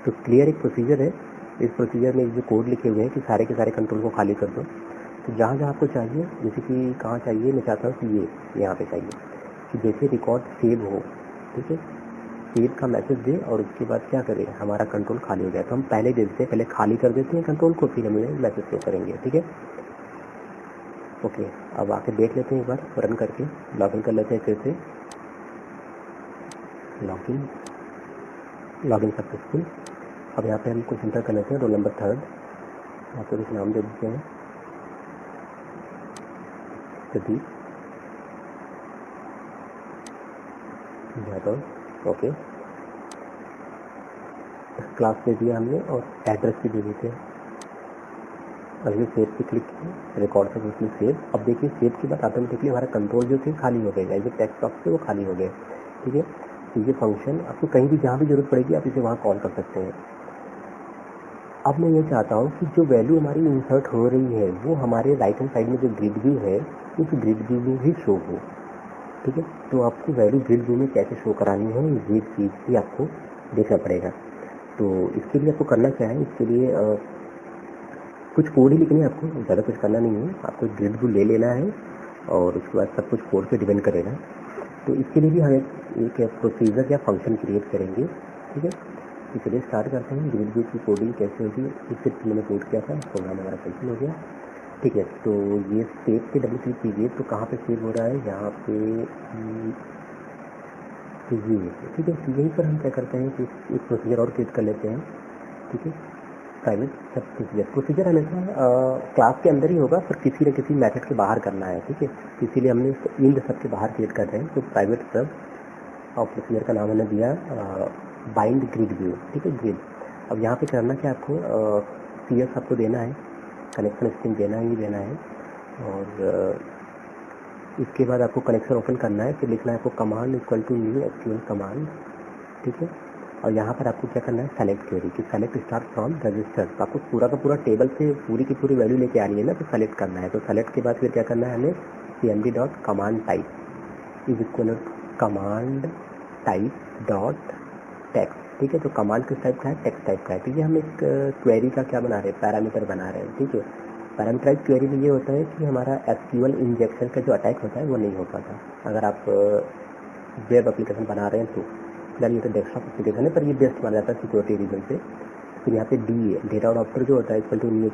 तो क्लियर एक प्रोसीजर है, इस प्रोसीजर में जो कोड लिखे हुए हैं कि सारे के सारे कंट्रोल को खाली कर दो। तो जहाँ जहाँ आपको चाहिए, जैसे कि कहाँ चाहिए, मैं चाहता हूँ कि ये यहाँ पे चाहिए कि जैसे रिकॉर्ड सेव हो, ठीक है, सेव का मैसेज दे और उसके बाद क्या करें, हमारा कंट्रोल खाली हो जाए। तो हम पहले दे देते हैं, पहले खाली कर देते हैं कंट्रोल को, फिर हम मैसेज सेव करेंगे। ठीक है, ओके। अब आके देख लेते हैं एक बार रन करके, लॉगिन कर लेते हैं फिर से। Login successful. अब यहाँ पे हम कुछ इंटर कर लेते हैं, रोल नंबर 3, यहाँ पे कुछ नाम दे देते हैं, प्रदीप यादव। ओके, क्लास दे दिया हमने और एड्रेस भी दे देते हैं। अगले सेव पे क्लिक किया, रिकॉर्ड से उसमें सेव। अब देखिए सेव के बाद ऑटोमेटिकली हमारा कंट्रोल जो थे खाली हो गए, जो टेक्स्ट बॉक्स थे वो खाली हो गए। ठीक है, तो ये फंक्शन आपको कहीं भी जहाँ भी जरूरत पड़ेगी आप इसे वहाँ कॉल कर सकते हैं। अब मैं ये चाहता हूँ कि जो वैल्यू हमारी इंसर्ट हो रही है वो हमारे राइट हैंड साइड में जो ग्रिड व्यू है उस ग्रिड व्यू में भी शो हो। ठीक है, तो आपको वैल्यू ग्रिड व्यू में कैसे शो करानी है ये चीज़ भी आपको देखना पड़ेगा। तो इसके लिए आपको करना क्या है, इसके लिए कुछ कोड ही लिखने हैं आपको, ज़्यादा कुछ करना नहीं है। आपको ग्रिड व्यू ले लेना है और उसके बाद सब कुछ कोड पे डिपेंड करेगा। तो इसके लिए भी हम एक प्रोसीजर या फंक्शन क्रिएट करेंगे, ठीक है। तो चलिए स्टार्ट करते हैं। ग्रिड व्यू की कोडिंग कैसे होगी, इससे मैंने कोड किया था, प्रोग्राम हमारा कैंसिल हो गया, ठीक है। तो ये सेव पे डबल क्लिक कीजिए। तो कहाँ पे सेव हो रहा है, यहाँ पे तो ये ठीक है। तो यहीं पर हम क्या करते हैं कि एक प्रोसीजर और क्रिएट कर लेते हैं, ठीक है। प्राइवेट सब प्रोसीजर हमेशा क्लास के अंदर ही होगा, पर किसी न किसी मेथड के बाहर करना है, ठीक है। इसीलिए हमने इसको इंड सब के बाहर क्रिएट कर रहे हैं। तो प्राइवेट सब और प्रोसीजर का नाम हमने दिया बाइंड ग्रिड व्यू, ठीक है, ग्रिड। अब यहाँ पे करना क्या आपको, CS आपको देना है, कनेक्शन स्ट्रिंग देना ही देना है। और इसके बाद आपको कनेक्शन ओपन करना है, फिर लिखना है आपको command equal to new SQL command, ठीक है। और यहाँ पर आपको क्या करना है, सेलेक्ट क्वेरी कि सेलेक्ट स्टार्ट फ्रॉम रजिस्टर। तो आपको पूरा का पूरा टेबल से पूरी की पूरी वैल्यू लेके आ रही है ना, तो सेलेक्ट करना है। तो सेलेक्ट के बाद फिर क्या करना है हमें, cmd.command-type is equal command type dot text, ठीक है। तो कमांड किस टाइप का है, टेक्स्ट टाइप का है। तो ये हम एक क्वेरी का क्या बना रहे हैं, पैरामीटर बना रहे हैं, ठीक है। पैरामीटराइज क्वेरी में ये होता है कि हमारा SQL इंजेक्शन का जो अटैक होता है वो नहीं हो पाता अगर आप वेब एप्लीकेशन बना रहे हैं तो। फिलहाल ये तो डेस्कटॉप एप्लीकेशन है, पर ये बेस्ट माना जाता है सिक्योरिटी रीजन से। फिर यहाँ पे DA डेटा अडॉप्टर जो होता है equal to new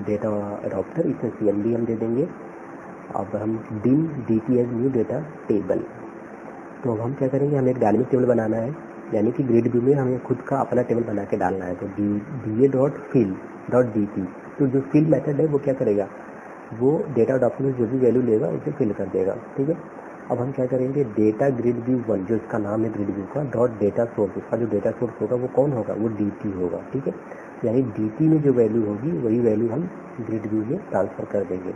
data adapter, इसमें CMD हम दे देंगे। अब हम dim DT as new data table. तो अब हम क्या करेंगे, हमें एक डायनेमिक टेबल बनाना है, यानी कि ग्रिड व्यू में हमें खुद का अपना टेबल बना के डालना है। तो DA.fill.DT, तो जो फिल मेथड है वो क्या करेगा, वो डेटा अडॉप्टर में जो भी वैल्यू लेगा उसे फिल कर देगा, ठीक है। अब हम क्या करेंगे, डेटा ग्रिड व्यू 1 जो इसका नाम है ग्रिड व्यू का, डॉट डेटा सोर्स, उसका जो डेटा सोर्स होगा वो कौन होगा, वो DT होगा, ठीक है। यानी DT में जो वैल्यू होगी वही वैल्यू हम ग्रिड व्यू में ट्रांसफर कर देंगे,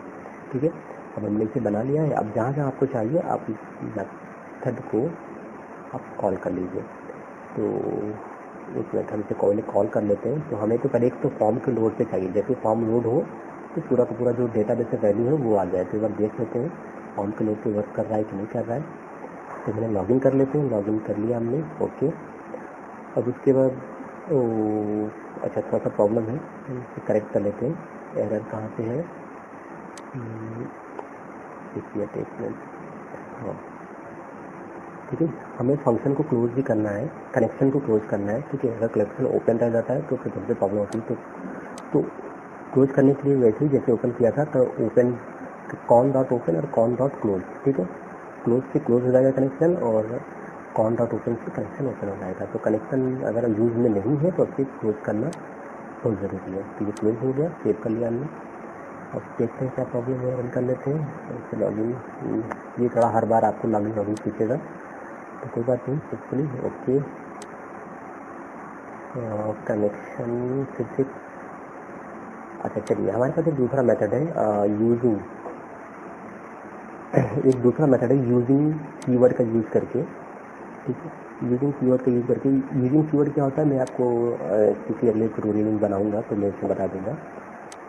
ठीक है। अब हमने इसे बना लिया है। अब जहाँ जहाँ आपको चाहिए आप इस मेथड को आप कॉल कर लीजिए। तो एक मिनट हम इसे कॉल कर लेते हैं। तो हमें तो पहले एक तो फॉर्म के लोड पे चाहिए, जैसे फॉर्म लोड हो तो पूरा का पूरा जो डेटाबेस से वैल्यू है वो आ जाए। तो एक बार देख लेते हैं फॉर्म के लोड पे वर्क कर रहा है कि नहीं कर रहा है। तो मैंने लॉगिन कर लेते हैं, लॉगिन कर लिया हमने, ओके। अब उसके बाद अच्छा थोड़ा सा प्रॉब्लम है, हम इसे करेक्ट कर लेते हैं। एरर कहाँ पे है, हाँ ठीक है। हमें फंक्शन को क्लोज भी करना है, कनेक्शन को क्लोज करना है, ठीक है। अगर कनेक्शन ओपन रह जाता है तो फिर सबसे प्रॉब्लम होती है। तो क्लोज करने के लिए वैसे ही जैसे ओपन किया था, तो ओपन कॉन डॉट ओपन और कॉन डॉट क्लोज, ठीक है। क्लोज से क्लोज हो जाएगा कनेक्शन और कॉन डॉट ओपन से कनेक्शन ओपन हो जाएगा। तो कनेक्शन अगर यूज में नहीं है तो फिर क्लोज करना बहुत ज़रूरी है। तो ये क्लोज हो गया, सेव कर लिया हमने। अब देखते हैं क्या प्रॉब्लम है, रन कर लेते हैं। इससे लॉगिन, ये थोड़ा हर बार आपको लॉगिन पूछेगा, तो कोई बात नहीं, सक्सेसफुली ओके। कनेक्शन फिर से, अच्छा चलिए, हमारे पास एक दूसरा मेथड है यूजिंग, एक दूसरा मेथड है यूजिंग कीवर्ड का यूज़ करके, ठीक है। यूजिंग कीवर्ड का यूज़ करके, यूजिंग कीवर्ड क्या होता है मैं आपको किसी अगले ट्यूटोरियल में बनाऊंगा तो मैं इसमें बता दूंगा।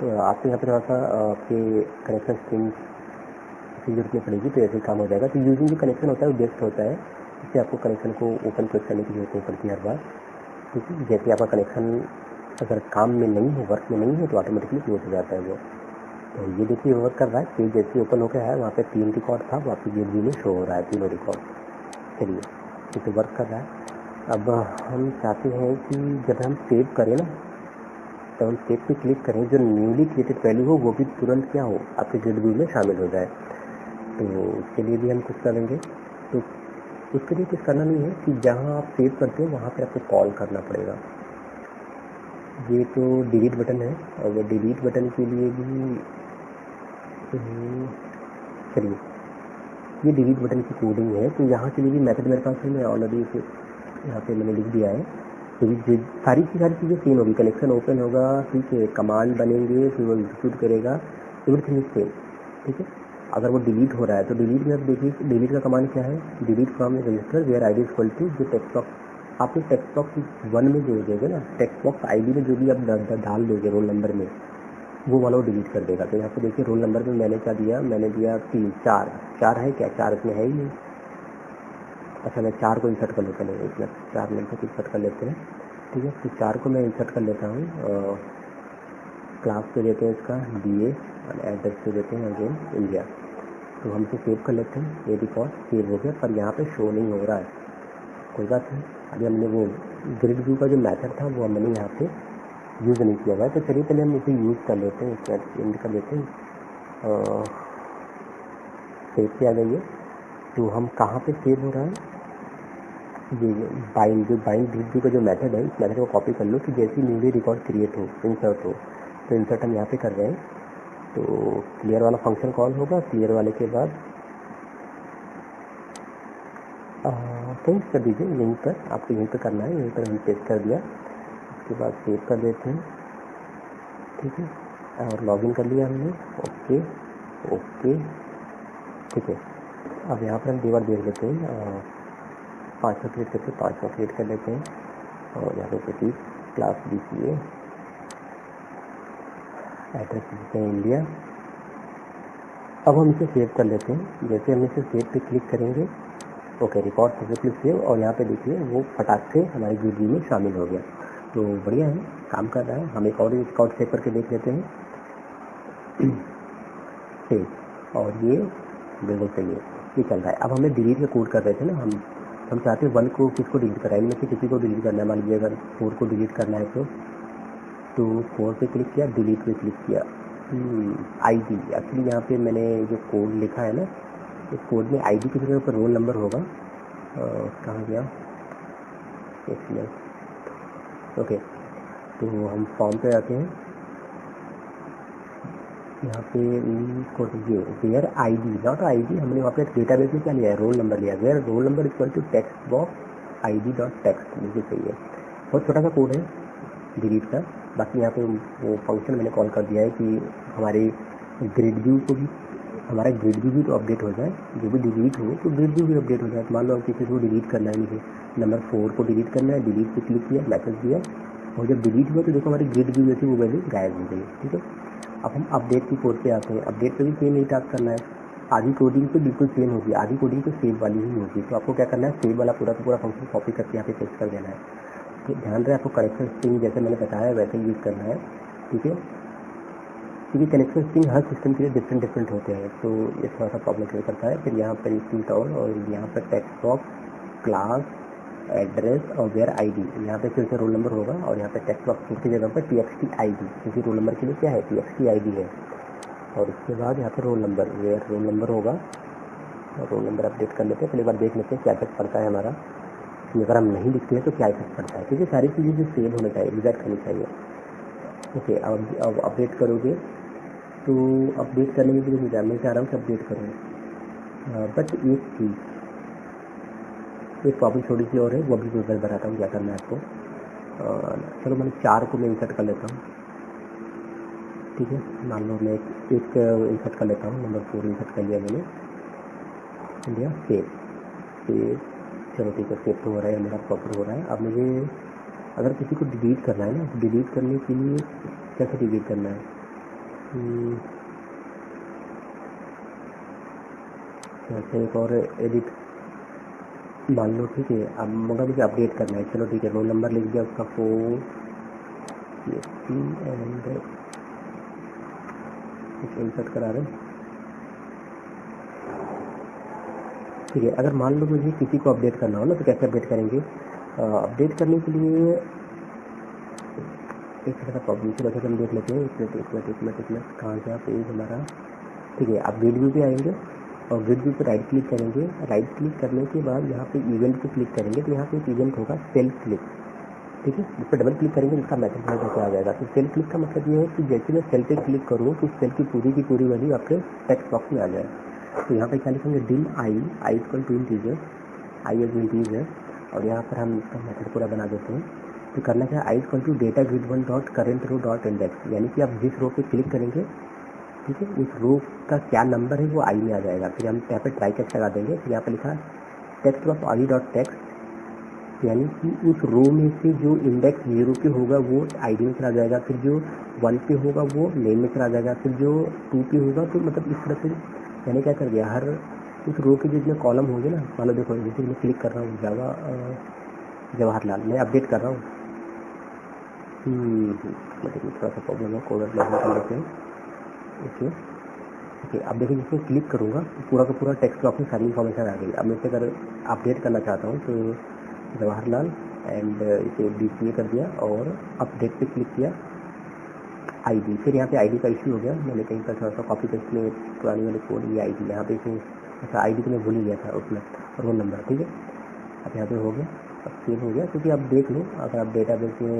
तो आपको यहाँ पे थोड़ा सा आपके कनेक्शन स्ट्रिंग की जरूरत नहीं पड़ेगी, तो ऐसे काम हो जाएगा। तो यूजिंग जो कनेक्शन होता है वो बेस्ट होता है, इससे आपको कनेक्शन को ओपन क्लोज करने की जरूरत नहीं पड़ती हर बार, ठीक है। जैसे आपका कनेक्शन अगर काम में नहीं है, वर्क में नहीं है, तो ऑटोमेटिकली क्लोज हो जाता है वो। तो ये देखिए वर्क कर रहा है, पेज जैसे ओपन हो गया है, वहाँ पे 3 रिकॉर्ड था, वो आपकी ग्रिड व्यू में शो हो रहा है, 3 रिकॉर्ड। चलिए इसे वर्क कर रहा है। अब हम चाहते हैं कि जब हम सेव करें ना, तो हम सेव पे क्लिक करें, जो न्यूली क्रिएटेड वैल्यू हो वो भी तुरंत क्या हो, आपके ग्रिड व्यू में शामिल हो जाए। तो उसके लिए भी हम कुछ करेंगे। तो उसके लिए कुछ करना नहीं है कि जहाँ आप सेव करते हो वहाँ पे आपको कॉल करना पड़ेगा। ये तो डिलीट बटन है, और वो डिलीट बटन के लिए भी चलिए, ये डिलीट बटन की कोडिंग है। तो यहाँ के लिए भी मेथड मेरे पास है, मैं ऑलरेडी इसे यहाँ पे मैंने लिख दिया है। तो सारी चीज़ें सेम होगी, कनेक्शन ओपन होगा, ठीक है, कमांड बनेंगे, फिर वो एग्जीक्यूट करेगा, एवरीथिंग इज सेम, ठीक है। अगर वो डिलीट हो रहा है तो डिलीट में देखिए, डिलीट का कमांड क्या है, delete from register where ID equal to जो टेक्स्ट बॉक्स आपको टेक्स्ट बॉक्स 1 में जो दोगे ना, टेक्स्ट बॉक्स ID में जो भी आप डाल दोगे रोल नंबर में, वो वाला वो डिलीट कर देगा। तो यहाँ पे देखिए रोल नंबर में मैंने क्या दिया, मैंने दिया 3 4 है क्या, 4 इसमें है ही नहीं। अच्छा मैं 4 को इंसर्ट कर लेता हूँ, एक मिनट, 4 मिनट तक इंसर्ट कर लेते हैं, ठीक है। तो 4 को मैं इंसर्ट कर लेता हूँ। क्लास पे देते हैं इसका DA और एड्रेस पे देते हैं अगेन इंडिया। तो हम इसे सेव कर लेते हैं। ये रिकॉर्ड सेव हो गया, पर यहाँ पे शो नहीं हो रहा है। कोई बात नहीं, अभी हमने वो ग्रिड व्यू का जो मेथड था वो हमने यहाँ पे यूज़ नहीं किया हुआ है, तो चलिए पहले हम इसे यूज़ कर लेते हैं। इसके बाद एंड कर लेते हैं। सेव पे आ जाइए। तो हम कहाँ पे सेव हो रहा है, ये बाइंड ग्रिड व्यू का जो मेथड है, इस मेथड को कॉपी कर लो कि जैसे न्यूली रिकॉर्ड क्रिएट हो, इंसर्ट हो, तो इंसर्ट हम यहाँ पे कर रहे हैं। तो क्लियर वाला फंक्शन कॉल होगा। क्लियर वाले के बाद पेस्ट कर दीजिए यहीं पर, आपको यहीं पर करना है। यहीं पर हम पेस्ट कर दिया। उसके बाद सेव कर देते हैं, ठीक है, और लॉगिन कर लिया हमने। ओके ओके, ठीक है। अब यहाँ पर हम दो बार देख लेते हैं। 500 क्रिएट करते हैं, 500 क्रिएट कर लेते हैं, और यहाँ पे प्रतीक क्लास BCA, एड्रेस देते हैं इंडिया। अब हम इसे सेव कर लेते हैं। जैसे हम इसे सेव पे क्लिक करेंगे, ओके, रिकॉर्ड सक्सेसफुली सेव, और यहाँ पे देखिए वो फटाक से हमारे वीडियो में शामिल हो गया। तो बढ़िया है, काम कर रहा है। हम एक और रिकॉर्ड सेव करके देख लेते हैं। सेव, और ये बिल्कुल सही है, ये चल रहा है। अब हमें डिलीट का कोड कर रहे थे ना, हम चाहते हैं 1 को किसको डिलीट करा, इनमें से किसी को डिलीट करना है। मान लीजिए अगर 4 को डिलीट करना है तो 4 पे क्लिक किया, डिलीट पे क्लिक किया। ID, एक्चुअली यहाँ पे मैंने जो कोड लिखा है ना, इस कोड में ID की जगह पर रोल नंबर होगा। कहाँ गया, ओके। तो हम फॉर्म पे आते हैं। यहाँ पे code where ID, not ID, हमने वहाँ पे डेटाबेस में क्या लिया है, रोल नंबर लिया। Where roll number equal to text box ID.text, बिल्कुल सही है। बहुत छोटा सा कोड है डिलीट का। बाकी यहाँ पे वो फंक्शन मैंने कॉल कर दिया है कि हमारे ग्रिड व्यू को भी, हमारा ग्रिड व्यू भी तो अपडेट हो जाए। जो भी डिलीट हो तो ग्रिड व्यू भी अपडेट हो जाए। मान लो किसी को डिलीट करना है, मुझे नंबर 4 को डिलीट करना है, डिलीट पे क्लिक किया, मैसेज दिया, और जब डिलीट हुआ तो देखो हमारी ग्रिड व्यू जैसी वो वैल्यू गायब हो गई, ठीक है। अब हम अपडेट की कोड पे आते हैं। अपडेट पे भी सेम ही टास्क करना है। आधी कोडिंग पे बिल्कुल सेम होगी, आधी कोडिंग पे सेव वाली ही होगी। तो आपको क्या करना है, सेव वाला पूरा का पूरा फंक्शन कॉपी करके यहाँ पे पेस्ट कर देना है। तो ध्यान रहे, आपको कनेक्शन स्ट्रिंग जैसे मैंने बताया वैसे यूज़ करना है, ठीक है, क्योंकि कनेक्शन स्ट्रिंग हर सिस्टम के लिए डिफरेंट होते हैं, तो ये थोड़ा सा प्रॉब्लम क्रिएट करता है। फिर यहाँ पर इंक्लूड और यहाँ पर टेक्स्ट बॉक्स, क्लास, एड्रेस और वेयर ID, यहाँ पे फिर से रोल नंबर होगा, और यहाँ पे टेक्स्ट बॉक्स की जगह पर TXT ID, क्योंकि रोल नंबर के लिए क्या है, TXT ID है। और उसके बाद यहाँ पे roll number, where roll number होगा, और रोल नंबर अपडेट कर लेते हैं। पहले बार देख लेते हैं क्या इफेक्ट पड़ता है हमारा। अगर हम नहीं लिखते हैं तो क्या इफेक्ट पड़ता है, क्योंकि सारी चीज़ें जो सेव होना चाहिए, एग्जैक्ट होनी चाहिए। ओके, अब अपडेट करोगे तो अपडेट करने में भी मैं चाह रहा हूँ कि अपडेट करूँ, बट एक चीज़, एक प्रॉब्लम थोड़ी सी और है, वो भी मैं बताता हूँ क्या करना है आपको। चलो मैंने 4 को मैं इंसर्ट कर लेता हूँ, ठीक है। मान लो मैं एक इंसर्ट कर लेता हूँ, नंबर 4 इंसर्ट कर लिया मैंने, इंडिया। सेव, चलो ठीक है, सेव तो हो रहा है, मेरा प्रॉपर हो रहा है। अब मुझे अगर किसी को डिलीट करना है ना, तो डिलीट करने के लिए कैसे डिलीट करना है, जैसे एक और एडिट मान लो, ठीक है। अब मगर मुझे अपडेट करना है, चलो ठीक है, रोल नंबर लिख दिया उसका 4 एंड इंसर्ट करा रहे, ठीक है। अगर मान लो मुझे किसी को अपडेट करना हो ना, तो कैसे अपडेट करेंगे। अपडेट करने के लिए एक छोटा सा प्रॉब्लम से वैसे हम देख लेते हैं। एक मिनट कहाँ गया पेज हमारा, ठीक है। आप ग्रिड व्यू पे आएंगे और ग्रिड व्यू पे राइट क्लिक करेंगे। राइट क्लिक करने के बाद यहाँ पे इवेंट पे क्लिक करेंगे, तो यहाँ पे एक इवेंट होगा सेल्फ क्लिक, ठीक है। इस पर डबल क्लिक करेंगे, इसका मैसेज कैसे आ जाएगा। तो सेल्फ क्लिक का मतलब ये है कि जैसे मैं सेल पे क्लिक करूँ तो सेल की पूरी वैल्यू आपके टेक्स्ट बॉक्स में आ जाए। तो यहाँ पे क्या लिखेंगे, dim I equal to integer, I as integer, और यहाँ पर हम इसका मेथड पूरा बना देते हैं। तो करना क्या है, I equal to data grid 1 dot current row dot index, यानी कि आप जिस रो पे क्लिक करेंगे, ठीक है, उस रो का क्या नंबर है वो आई में आ जाएगा। फिर हम यहाँ पे ट्राई कैच लगा देंगे। फिर यहाँ पे लिखा text of I dot text, यानी कि उस रो में से जो इंडेक्स 0 पे होगा वो आईडी में चला जाएगा, फिर जो 1 पे होगा वो नेम में चला जाएगा, फिर जो 2 पे होगा, तो मतलब इस तरह से मैंने क्या कर दिया, हर उस रो के जितने कॉलम होंगे ना, मान लो देखो जैसे मैं क्लिक कर रहा हूँ जवाहरलाल, मैं अपडेट कर रहा हूँ, देखिए थोड़ा सा प्रॉब्लम है, कोड लॉगिन कर लेते हैं। ओके, अब देखिए जिसमें क्लिक करूँगा पूरा का पूरा टेक्स्ट बॉक्स में सारी इन्फॉर्मेशन आ गई। अब मैं इसे अगर अपडेट करना चाहता हूँ तो जवाहरलाल एंड इसे BCA कर दिया और अपडेट पे क्लिक किया, ID, फिर यहाँ पे ID का इशू हो गया, मैंने कहीं पर थोड़ा सा कॉपी पेस्ट में पुरानी वाली कोड ये ID यहाँ पे इसे अच्छा ID तो मैं भूल ही गया था उसमें, रोल नंबर। ठीक है, अब यहाँ पे हो गया, अब सेव हो गया। क्योंकि आप देख लो अगर आप डेटाबेस में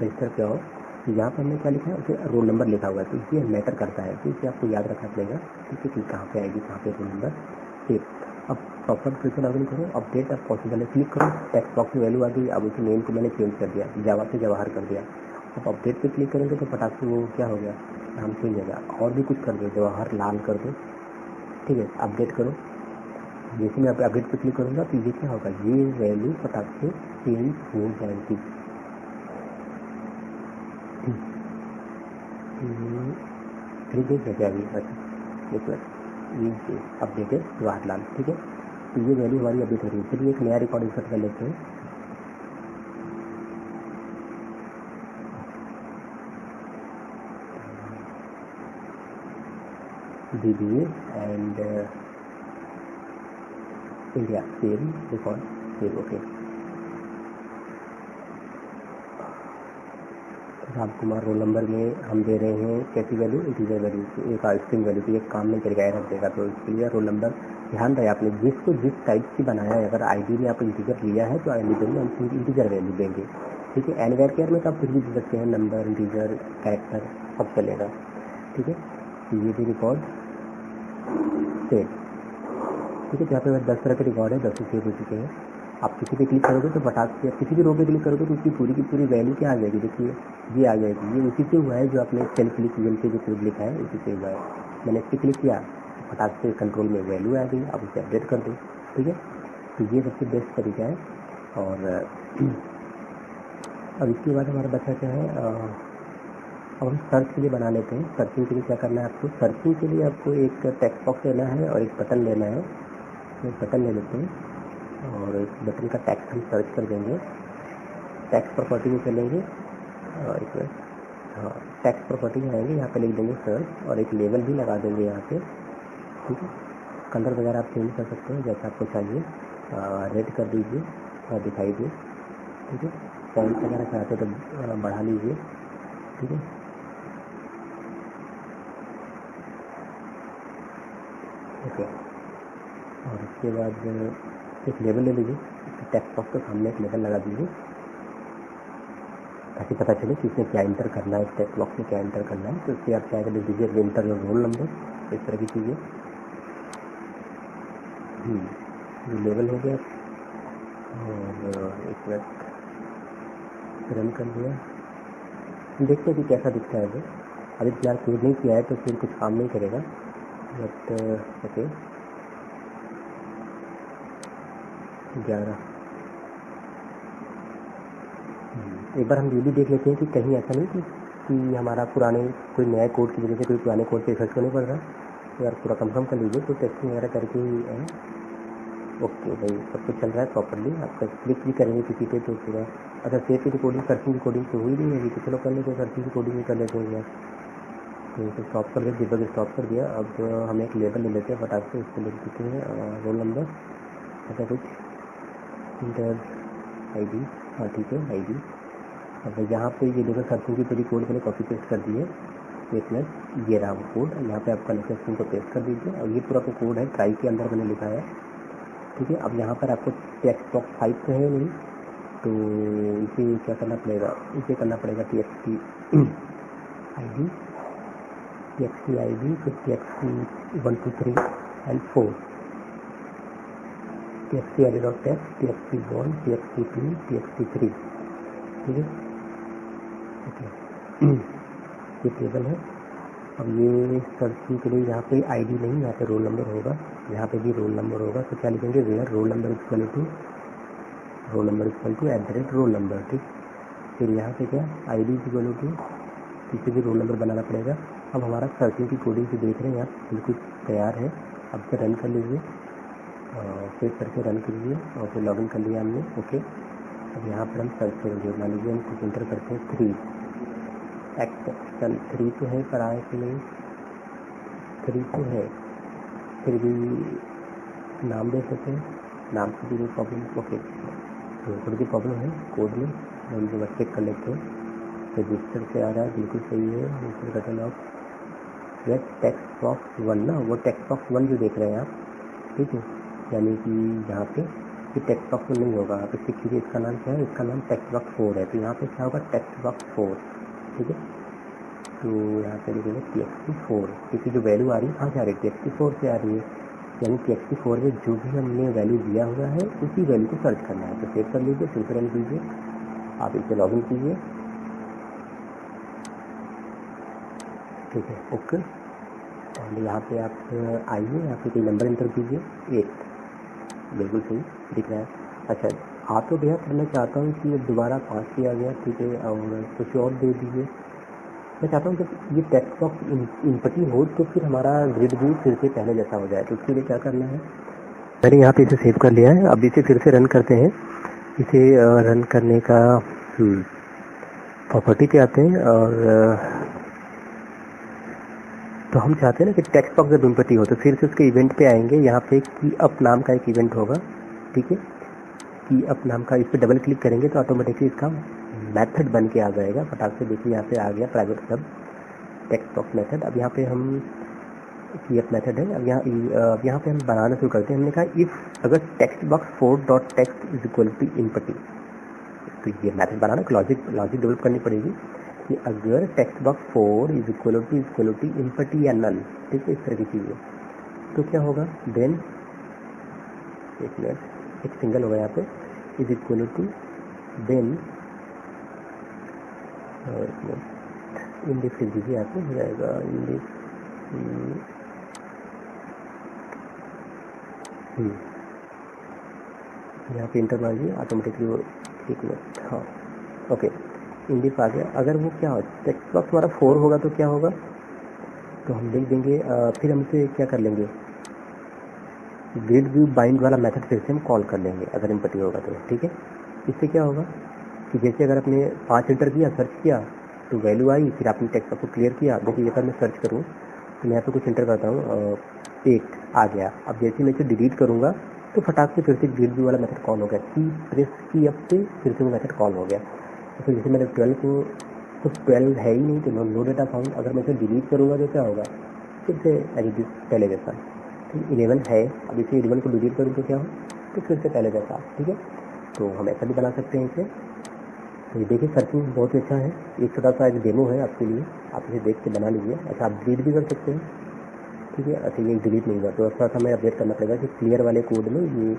रजिस्टर किया हो तो यहाँ पर हमने क्या लिखा है, उसे रोल नंबर लिखा हुआ है, तो इसलिए मैटर करता है, तो इसे आपको याद रखना पड़ेगा। ठीक है, कि कहाँ पे ID, कहाँ पे रोल नंबर, सेव। अब प्रॉपर फिर से लॉगिन करो, अपडेट अब पॉसिबल है, क्लिक करो, टेक्स्ट बॉक्स में वैल्यू आ गई। अब उसे नेम को मैंने चेंज कर दिया, जावा से जवाहर कर दिया। अब अपडेट पे क्लिक करेंगे तो फटाक से वो क्या हो गया, नाम चेंज हो गया। और भी कुछ कर दो, जवाहर लाल कर दो। ठीक है, अपडेट करो। जैसे मैं अपडेट पे क्लिक करूँगा तो ये क्या होगा, ये वैल्यू फटाक से चेंज हो जाएगी। फिर देख क्या अभी, अच्छा ये अपडेट है जवाहरलाल। ठीक है, तो ये वैल्यू हमारी अपडेट हो रही है। चलिए एक नया रिकॉर्ड इंसर्ट कर लेते हैं। DBA and India, same record, save, okay। Ram Kumar roll number में हम दे रहे हैं कैसी वैल्यू, इंटीजर वैल्यू, एक स्ट्रिंग वैल्यू, तो ये काम नहीं करेगा, एरर देगा। तो इसके लिए रोल नंबर ध्यान रहे आपने जिसको जिस टाइप की बनाया है, अगर ID में आप इंटीजर लिया है तो ID में हम इंटीजर वैल्यू देंगे। ठीक है, एनवेयर केयर में तो आप कुछ भी दे सकते हैं, नंबर, इंटीजर, कैरेक्टर, सब चलेगा। ठीक है, तो ये भी रिकॉर्ड सेव। ठीक है, जहाँ पे 10 तरह के रिकॉर्ड है, 10 सेव हो चुके हैं। आप किसी पे क्लिक करोगे तो फटाक से किसी भी रो पे क्लिक करोगे तो उसकी पूरी की पूरी वैल्यू क्या आ जाएगी, देखिए ये आ जाएगी। ये उसी से हुआ है जो आपने सेल क्लिक ईमेल पे जो कोड लिखा है उसी से हुआ है। मैंने इस पर क्लिक किया, फटाक से कंट्रोल में वैल्यू आ गई। आप उसे अपडेट कर दो। ठीक है, तो ये सबसे बेस्ट तरीका है। और अब इसके बाद हमारा बच्चा क्या है, अब हम सर्च के लिए बना लेते हैं। सर्चिंग के लिए क्या करना है आपको, सर्चिंग के लिए आपको एक टेक्स्ट बॉक्स लेना है और एक बटन लेना है। एक बटन ले लेते हैं और इस बटन का टेक्स्ट हम सर्च कर देंगे। टेक्स्ट प्रॉपर्टी में चलेंगे और एक हाँ टेक्स्ट प्रॉपर्टी में आएंगे, यहाँ पे लिख देंगे सर्च और एक लेबल भी लगा देंगे यहाँ पे। ठीक है, कलर वगैरह आप चेंज कर सकते हैं जैसा आपको चाहिए, रेड कर दीजिए और दिखाई दे। ठीक है, पॉइंट वगैरह चाहते तो बढ़ा लीजिए। ठीक है, ओके, और उसके बाद एक लेबल ले लीजिए, टेक्स्ट बॉक्स के सामने एक लेबल लगा दीजिए ताकि पता चले कि इसमें क्या इंटर करना है, टेक्स्ट बॉक्स में क्या इंटर करना है। तो इससे आप क्या कर दीजिए, इंटर योर रोल नंबर, इस तरह की चीज़ें। ये लेबल हो गया और एक मिनट रन कर दिया, देखते हैं कि कैसा दिखता है। अभी फिलहाल कोड नहीं किया है तो फिर कुछ काम नहीं करेगा, बट ओके 11। एक बार हम ये भी देख लेते हैं कि कहीं ऐसा नहीं कि हमारा पुराने कोई नया कोड की वजह से कोई पुराने कोड पे इफेक्ट तो नहीं पड़ रहा। तो यार पूरा कंफर्म कर लीजिए, तो टेस्टिंग वगैरह करके ही है। ओके भाई, सब कुछ चल रहा है प्रॉपरली। आपका क्लिक भी करेंगे किसी पे तो पूरा अच्छा सेव की कोडिंग, सर्चिंग की कोडिंग तो हुई नहीं है, तो चलो कर लेते हैं, सर्चिंग की कोडिंग भी कर लेते हैं यार। तो इसे स्टॉप कर दिया, डिबग स्टॉप कर दिया। अब हम एक लेबल ले लेते हैं, फटाक से इसको लिख देते हैं रोल नंबर, ऐसा कुछ इंटर ID। हाँ ठीक है, ID। अब यहाँ पे ये देखो सर्चिंग की पूरी कोड मैंने कॉपी पेस्ट कर दी है। एक मिनट, ये रहा वो कोड, यहाँ पे आपका सर्चिंग को पेस्ट कर दीजिए और ये पूरा का कोड है, ट्राई के अंदर मैंने लिखा है। ठीक है, अब यहाँ पर आपको टेक्स्ट बॉक्स 5 पे है नहीं, तो इसे क्या करना पड़ेगा, इसे करना पड़ेगा TXT ID, TXT ID, फिर TXT 1 2 3 and 4, TXT ID.text, TXT 1, TXT 2, TXT 3। ठीक है, ओके ये टेबल है। अब ये सर्चिंग के लिए यहाँ पे ID नहीं, यहाँ पे रोल नंबर होगा, यहाँ पे भी रोल नंबर होगा। तो क्या लिखेंगे, where roll number equal to roll number. ठीक, फिर यहाँ पे क्या ID इक्वल टू, किसी भी रोल नंबर बनाना पड़ेगा। अब हमारा सर्चिंग की कोडिंग से देख रहे हैं आप, बिल्कुल तैयार है। अब से रन कर लीजिए, सेव करके रन कीजिए और फिर लॉगिन कर लिया हमने। ओके, अब यहाँ पर हम सर्च करेंगे, मान लीजिए हम कुछ इंटर करते हैं 3 एक्सेप्शन 3 तो है पर आए कि नहीं, 3 तो है, फिर भी नाम दे सकते हैं, नाम से भी प्रॉब्लम। ओके, तो थोड़ी सी प्रॉब्लम है कोड में, हम जो चेक कर लेते हैं। रजिस्टर से आ रहा है, बिल्कुल सही है। रजिस्टर बटन ऑफ यह टेक्स्ट बॉक्स 1 ना, वो टेक्स्ट बॉक्स 1 जो देख रहे हैं आप, ठीक है, यानी कि यहाँ पे ये टेक्स्ट बॉक्स 1 नहीं होगा, आप इससे कीजिए, इसका नाम क्या है, इसका नाम टेक्स्ट बॉक्स 4 है, तो यहाँ पे क्या होगा, टेक्स्ट बॉक्स 4, ठीक है। तो यहाँ पे लिखेंगे txt4, क्योंकि जो वैल्यू आ रही है कहाँ से आ रही है, txt4 से आ रही है, यानी txt4 में जो भी हमने वैल्यू दिया हुआ है उसी वैल्यू को सर्च करना है। तो सेव कर लीजिए, फिर से रन कीजिए, आप इसे लॉगिन कीजिए, ठीक है, ओके। और यहाँ पे आप आइए, यहाँ पे कोई नंबर एंटर कीजिए, 8, बिल्कुल सही दिख रहा है। अच्छा, आप तो भैया मैं चाहता हूँ कि दोबारा 5 किया गया, ठीक है, और कुछ और दे दीजिए। मैं चाहता हूँ जब ये टेक्स्ट बॉक्स इनपटी हो तो फिर हमारा ग्रिड व्यू फिर से पहले जैसा हो जाए, तो उसके लिए क्या करना है, मैंने यहाँ पे इसे सेव कर लिया है। अब इसे फिर से रन करते हैं। इसे रन करने का प्रॉपर्टी पे आते हैं, और तो हम चाहते हैं ना कि टेक्स्ट बॉक्स जब इनपटी हो तो फिर से उसके इवेंट पे आएंगे। यहाँ पे की अप नाम का एक इवेंट होगा, ठीक है, की अप नाम का, इस पर डबल क्लिक करेंगे तो ऑटोमेटिकली इसका मेथड बन के आ जाएगा। फटाक से देखिए, यहाँ पे आ गया प्राइवेट सब टेक्स्ट बॉक्स मेथड। अब यहाँ पे हम की अप मेथड है, अब यहाँ पे हम बनाना शुरू करते हैं। हमने कहा इफ अगर text box 4.text is equal to empty, तो ये मेथड बनाना लॉजिक डेवलप करनी पड़ेगी कि अगर text box 4 is equal to empty या नल, ठीक है, इस तरह की चीज़ है, तो क्या होगा, देन एक मिनट, एक सिंगल होगा यहाँ पे, is equal to then index लिख दीजिए, यहाँ पे हो जाएगा इंडेक्स, यहाँ पे इंटर मारिए ऑटोमेटिकली वो, एक मिनट, हाँ ओके, इंडेक्स आ गया। अगर वो क्या हो, टेक्स्ट बॉक्स हमारा 4 होगा तो क्या होगा, तो हम लिख देंगे, फिर हम इसे क्या कर लेंगे, ग्रिड व्यू बाइंड वाला मेथड फिर से हम कॉल कर लेंगे अगर इनपटी होगा तो, ठीक है। इससे क्या होगा कि जैसे अगर आपने 5 एंटर किया, सर्च किया तो वैल्यू आई, फिर आपने टेक्स्ट बॉक्स को क्लियर किया। देखिए अगर मैं सर्च करूँ तो मैं यहाँ पे कुछ एंटर करता हूँ, 8 आ गया। अब जैसे मैं इसे डिलीट करूँगा तो फटाक से फिर से ग्रिड व्यू वाला मेथड कॉल हो गया, की प्रेस की अप से फिर से वो मेथड कॉल हो गया। तो जैसे मैंने 12 को, तो 12 है ही नहीं, तो नो डेटा फाउंड, अगर मैं इसे डिलीट करूँगा तो क्या होगा, फिर से एडिट पहले जैसा। 11 है, अब इसे 11 को डिलीट करूँ तो क्या हो, तो फिर से पहले जैसा, ठीक है। तो हम ऐसा भी बना सकते हैं इसे। तो ये देखिए सर्चिंग बहुत ही अच्छा है, एक छोटा सा एक डेमो है आपके लिए, आप इसे देख के बना लीजिए। अच्छा, आप डिलीट भी कर सकते हैं, ठीक है। अच्छा, ये डिलीट नहीं हुआ तो थोड़ा सा हमें अपडेट करना पड़ेगा कि क्लियर वाले कोड में ये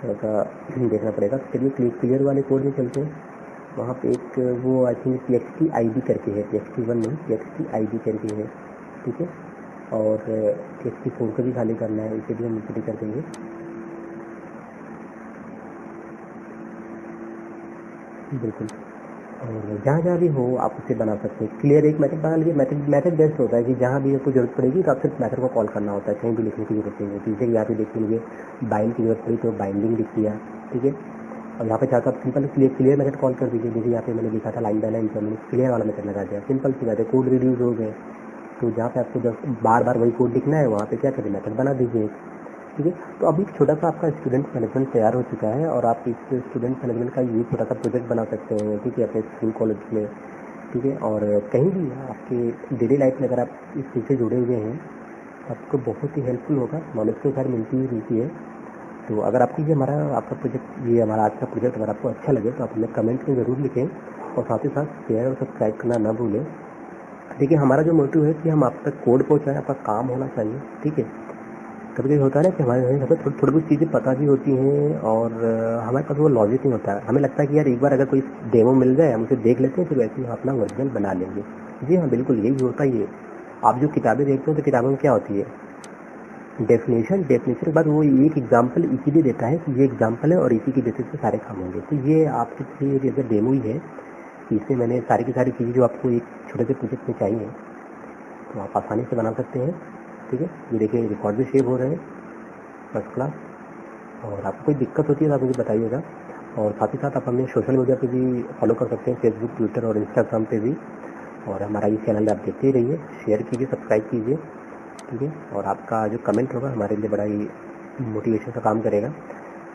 थोड़ा सा देखना पड़ेगा। तो चलिए क्लियर वाले कोड में चलते हैं। वहाँ पे एक वो आई थिंक txt id करके है, txt1 नहीं, txt id करके है, ठीक है। और txt4 को भी खाली करना है, इसे भी हम इनपुट कर देंगे। बिल्कुल, और जहाँ जहाँ भी हो आप उसे बना सकते हैं। क्लियर एक मेथड बना लीजिए, मेथड बेस्ट होता है कि जहाँ भी आपको जरूरत पड़ेगी तो आप सिर्फ मेथड को कॉल करना होता है, कहीं भी लिखने की जरूरत नहीं होती। जैसे यहाँ पे देख लीजिए बाइंड की जरूरत पड़ी तो बाइंडिंग लिख दिया, ठीक है। और यहाँ पे चाहता आप सिंपल क्लियर मेथड कॉल कर दीजिए। जैसे यहाँ पे मैंने लिखा था लाइन बाय लाइन, तो मैंने क्लियर वाला मेथड लगा दिया, सिंपल सी बात है, कोड रिड्यूस हो गए। तो जहाँ पे आपको जब बार बार वही कोड लिखना है वहाँ पे क्या करें, मेथड बना दीजिए, ठीक है। तो अभी छोटा सा आपका स्टूडेंट मैनेजमेंट तैयार हो चुका है, और आप इस स्टूडेंट मैनेजमेंट का ये छोटा सा प्रोजेक्ट बना सकते हैं, ठीक है, अपने स्कूल कॉलेज में, ठीक है। और कहीं भी आपके डेली लाइफ में अगर आप इस चीज़ से जुड़े हुए हैं आपको बहुत ही हेल्पफुल होगा, नॉलेज तो खैर मिलती है। तो अगर आपको ये हमारा आपका प्रोजेक्ट, ये हमारा आज का प्रोजेक्ट अगर आपको अच्छा लगे तो आप हमें कमेंट में ज़रूर लिखें, और साथ ही साथ शेयर और सब्सक्राइब करना ना भूलें। देखिए हमारा जो मोटिव है कि हम आप तक कोड पहुँचाएं, आपका काम होना चाहिए, ठीक है। कभी कभी होता है ना कि हमारे यहाँ पर थोड़ी बहुत चीज़ें पता भी होती हैं और हमारे पास वो लॉजिक नहीं होता है। हमें लगता है कि यार एक बार अगर कोई डेमो मिल जाए हम उसे देख लेते हैं, फिर वैसे ही हम अपना ओरिजिनल बना लेंगे। जी हाँ, बिल्कुल यही होता ही है। आप जो किताबें देखते हो तो किताबों में क्या होती है, डेफिनेशन के बाद वो एक एग्जाम्पल इसीलिए देता है कि ये एग्जाम्पल है और इसी की बेसिस पे सारे काम होंगे। तो ये आपके लिए अगर डेमो ही है, इसमें मैंने सारी की सारी चीज़ें जो आपको एक छोटे से प्रोजेक्ट में चाहिए तो आप आसानी से बना सकते हैं, ठीक है। ये देखिए रिकॉर्ड भी सेव हो रहे हैं, फर्स्ट क्लास। और आपको कोई दिक्कत होती है तो आप मुझे बताइएगा। और साथ ही साथ आप हमें सोशल मीडिया पे भी फॉलो कर सकते हैं, फेसबुक, ट्विटर और इंस्टाग्राम पे भी। और हमारा ये चैनल आप देखते ही रहिए, शेयर कीजिए, सब्सक्राइब कीजिए, ठीक है। और आपका जो कमेंट होगा हमारे लिए बड़ा ही मोटिवेशन का काम करेगा,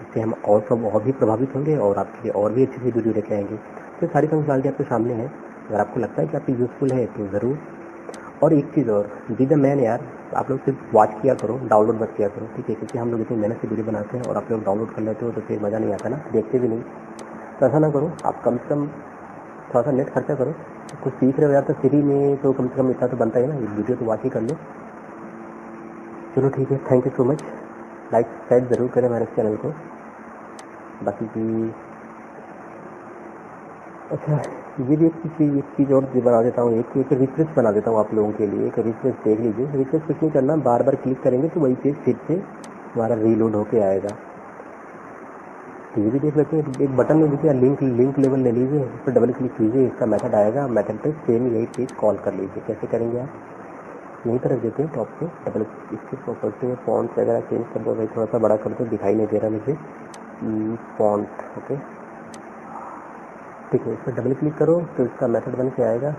इससे हम और भी प्रभावित होंगे और आपके लिए और भी अच्छी वीडियो लेके आएंगे। तो सारी फंक्शनलिटी आपके सामने है, अगर आपको लगता है कि आपकी यूज़फुल है तो ज़रूर। और एक चीज़ और, बी द मैन यार, आप लोग सिर्फ वॉच किया करो, डाउनलोड मत किया करो, ठीक है, क्योंकि हम लोग इतनी मेहनत से वीडियो बनाते हैं और आप लोग डाउनलोड कर लेते हो तो फिर मज़ा नहीं आता ना, देखते भी नहीं। तो ऐसा ना करो, आप कम से कम थोड़ा सा नेट खर्चा करो, कुछ सीख रहे हो यार तो फ्री में, तो कम से कम इतना तो बनता है ना, एक वीडियो तो वॉच ही कर लो। चलो ठीक है, thank you so much. Like subscribe ज़रूर करें हमारे चैनल को। बाकी की अच्छा, ये भी एक चीज़ और बना देता हूँ, एक रिक्वेस्ट बना देता हूँ आप लोगों के लिए। एक रिक्वेस्ट देख लीजिए, रिक्वेस्ट कुछ नहीं करना, बार बार क्लिक करेंगे तो वही पेज फिर से हमारा रीलोड होके आएगा। तो ये भी देख लेते हैं, एक बटन में देखिए लिंक लेवल ले लीजिए, उस पर डबल क्लिक कीजिए, इसका मेथड आएगा, मेथड पे सेम यही पेज कॉल कर लीजिए। कैसे करेंगे आप, यहीं पर रख देते हैं टॉप पे, डबल इसके प्रॉपर्टी में फॉन्ट वगैरह चेंज कर दो, भाई थोड़ा सा बड़ा कर दो, दिखाई नहीं दे रहा मुझे फॉन्ट, ओके ठीक है। इस पर डबल क्लिक करो तो इसका मेथड बन के आएगा,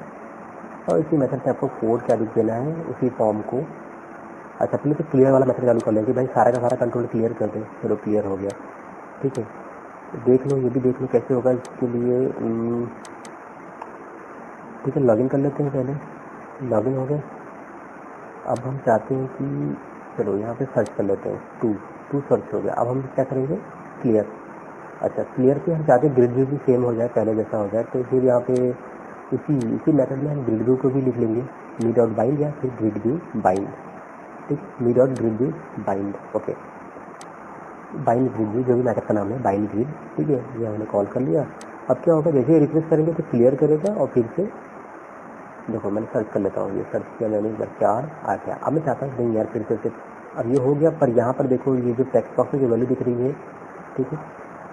और इसी मेथड से आपको कोड क्या लिख देना है उसी फॉर्म को। अच्छा, पहले तो क्लियर वाला मेथड चालू कर लेंगे, भाई सारा का सारा कंट्रोल क्लियर कर दें। चलो क्लियर हो गया, ठीक है। देख लो, ये भी देख लो कैसे होगा, इसके लिए ठीक है, लॉगिन कर लेते हैं। पहले लॉगिन हो गए, अब हम चाहते हैं कि चलो यहाँ पे सर्च कर लेते हैं, टू सर्च हो गया। अब हम क्या करेंगे, क्लियर। अच्छा, क्लियर पे हम चाहते हैं ग्रिड व्यू भी सेम हो जाए, पहले जैसा हो जाए, तो फिर यहाँ पे इसी मेथड में हम ग्रिड व्यू को भी लिख लेंगे, मी डॉट बाइंड या फिर ग्रिड व्यू बाइंड, ठीक, me dot grid view bind, okay, bind grid view, जो भी मेथड का नाम है, बाइंड ग्रिड, ठीक है। ये हमने कॉल कर लिया। अब क्या होगा, जैसे ही रिक्वेस्ट करेंगे तो क्लियर करेगा, और फिर से देखो मैंने सर्च कर लेता हूँ, ये सर्च किया मैंने, 4 आ गया। अब मैं चाहता हूँ नहीं यार, फिर से अब ये हो गया, पर यहाँ पर देखो ये जो टेक्स्ट बॉक्स में जो वैल्यू दिख रही है, ठीक है,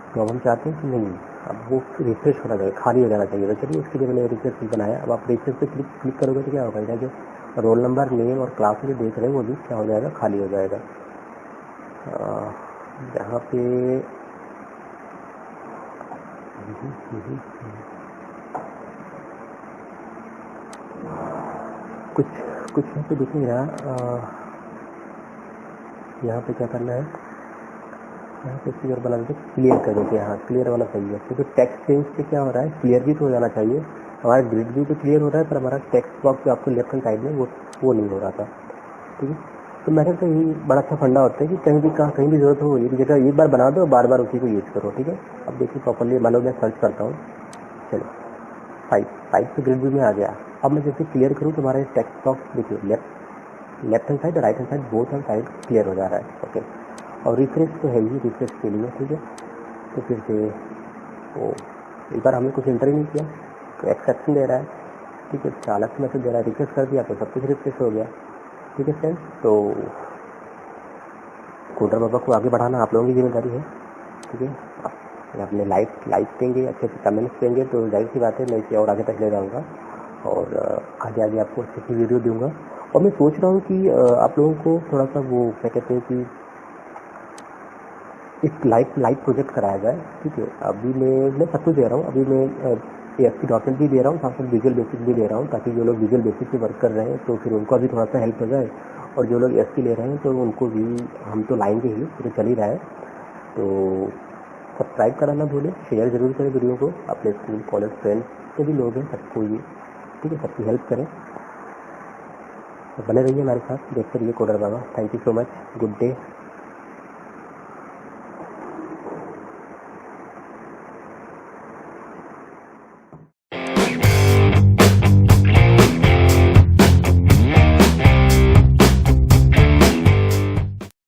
तो अब हम चाहते हैं कि नहीं, अब वो रिफ्रेश होना चाहिए, खाली हो जाना चाहिए। तो चलिए इसके लिए मैंने रिफ्रेश बनाया। अब आप रिफ्रेश पे क्लिक करोगे तो क्या होगा, इधर जो रोल नंबर, नेम और क्लास में देख रहे हैं वो भी क्या हो जाएगा, खाली हो जाएगा। यहाँ पे कुछ यहाँ पे दिख नहीं रहा। यहाँ पे क्या करना है, यहाँ पे क्लियर बना देते, क्लियर कर देते हैं। हाँ, क्लियर वाला सही है, क्योंकि टेक्स्ट चेंज से क्या हो रहा है, क्लियर भी तो हो जाना चाहिए। हमारा ग्रिड व्यू तो क्लियर हो रहा है, पर हमारा टेक्स्ट बॉक्स जो आपको लेफ्ट हैंड साइड में वो नहीं हो रहा था, ठीक है। तो मेथड का यही बड़ा अच्छा फंडा होता है कि कहीं भी जरूरत हो, एक जगह एक बार बना दो, बार बार उसी को यूज करो, ठीक है। अब देखिए प्रॉपरली, मान लो मैं सर्च करता हूँ, चलो 5 से ग्रिड व्यू में आ गया। अब मैं जैसे क्लियर करूँ तो हमारा टेक्स्ट बॉक्स देखिए, लेफ्ट हैंड साइड और right hand side, both hand side clear हो जा रहा है, ओके। और रिफ्रेश तो है ही, रिफ्रेश के लिए, ठीक है। तो फिर से एक बार हमने कुछ एंटर ही नहीं किया तो एक्सेप्शन दे रहा है, ठीक है, चालक से मैसेज दे रहा है, रिफ्रेश कर दिया तो सब कुछ रिफ्रेश हो गया, ठीक है फ्रेंड्स। तो कोडर बाबा को आगे बढ़ाना आप लोगों की जिम्मेदारी है, ठीक है। अपने लाइक देंगे, अच्छे अच्छे कमेंट्स देंगे तो जाहिर सी बात है मैं इसे और आगे तक ले जाऊँगा, और आगे आपको अच्छी अच्छी वीडियो दूंगा। और मैं सोच रहा हूँ कि आप लोगों को थोड़ा सा वो क्या कहते हैं कि एक लाइव प्रोजेक्ट कराया जाए, ठीक है। अभी मैं सब कुछ दे रहा हूँ, अभी मैं ASP.NET भी दे रहा हूँ, साथ साथ विजुअल बेसिक भी दे रहा हूँ, ताकि जो लोग विजुअल बेसिक पे वर्क कर रहे हैं तो फिर उनको भी थोड़ा सा हेल्प हो जाए, और जो लोग ASP ले रहे हैं तो उनको भी हम तो लाएंगे ही, तो चल ही रहा है। तो सब्सक्राइब करना ना भूलें, शेयर जरूर करें वीडियो को, अपने स्कूल कॉलेज फ्रेंड्स जो भी लोग हैं सबको ही, ठीक है, सबकी हेल्प करें। तो बने रहिए हमारे साथ, देखते रहिए coder Baba. Thank you so much, good day.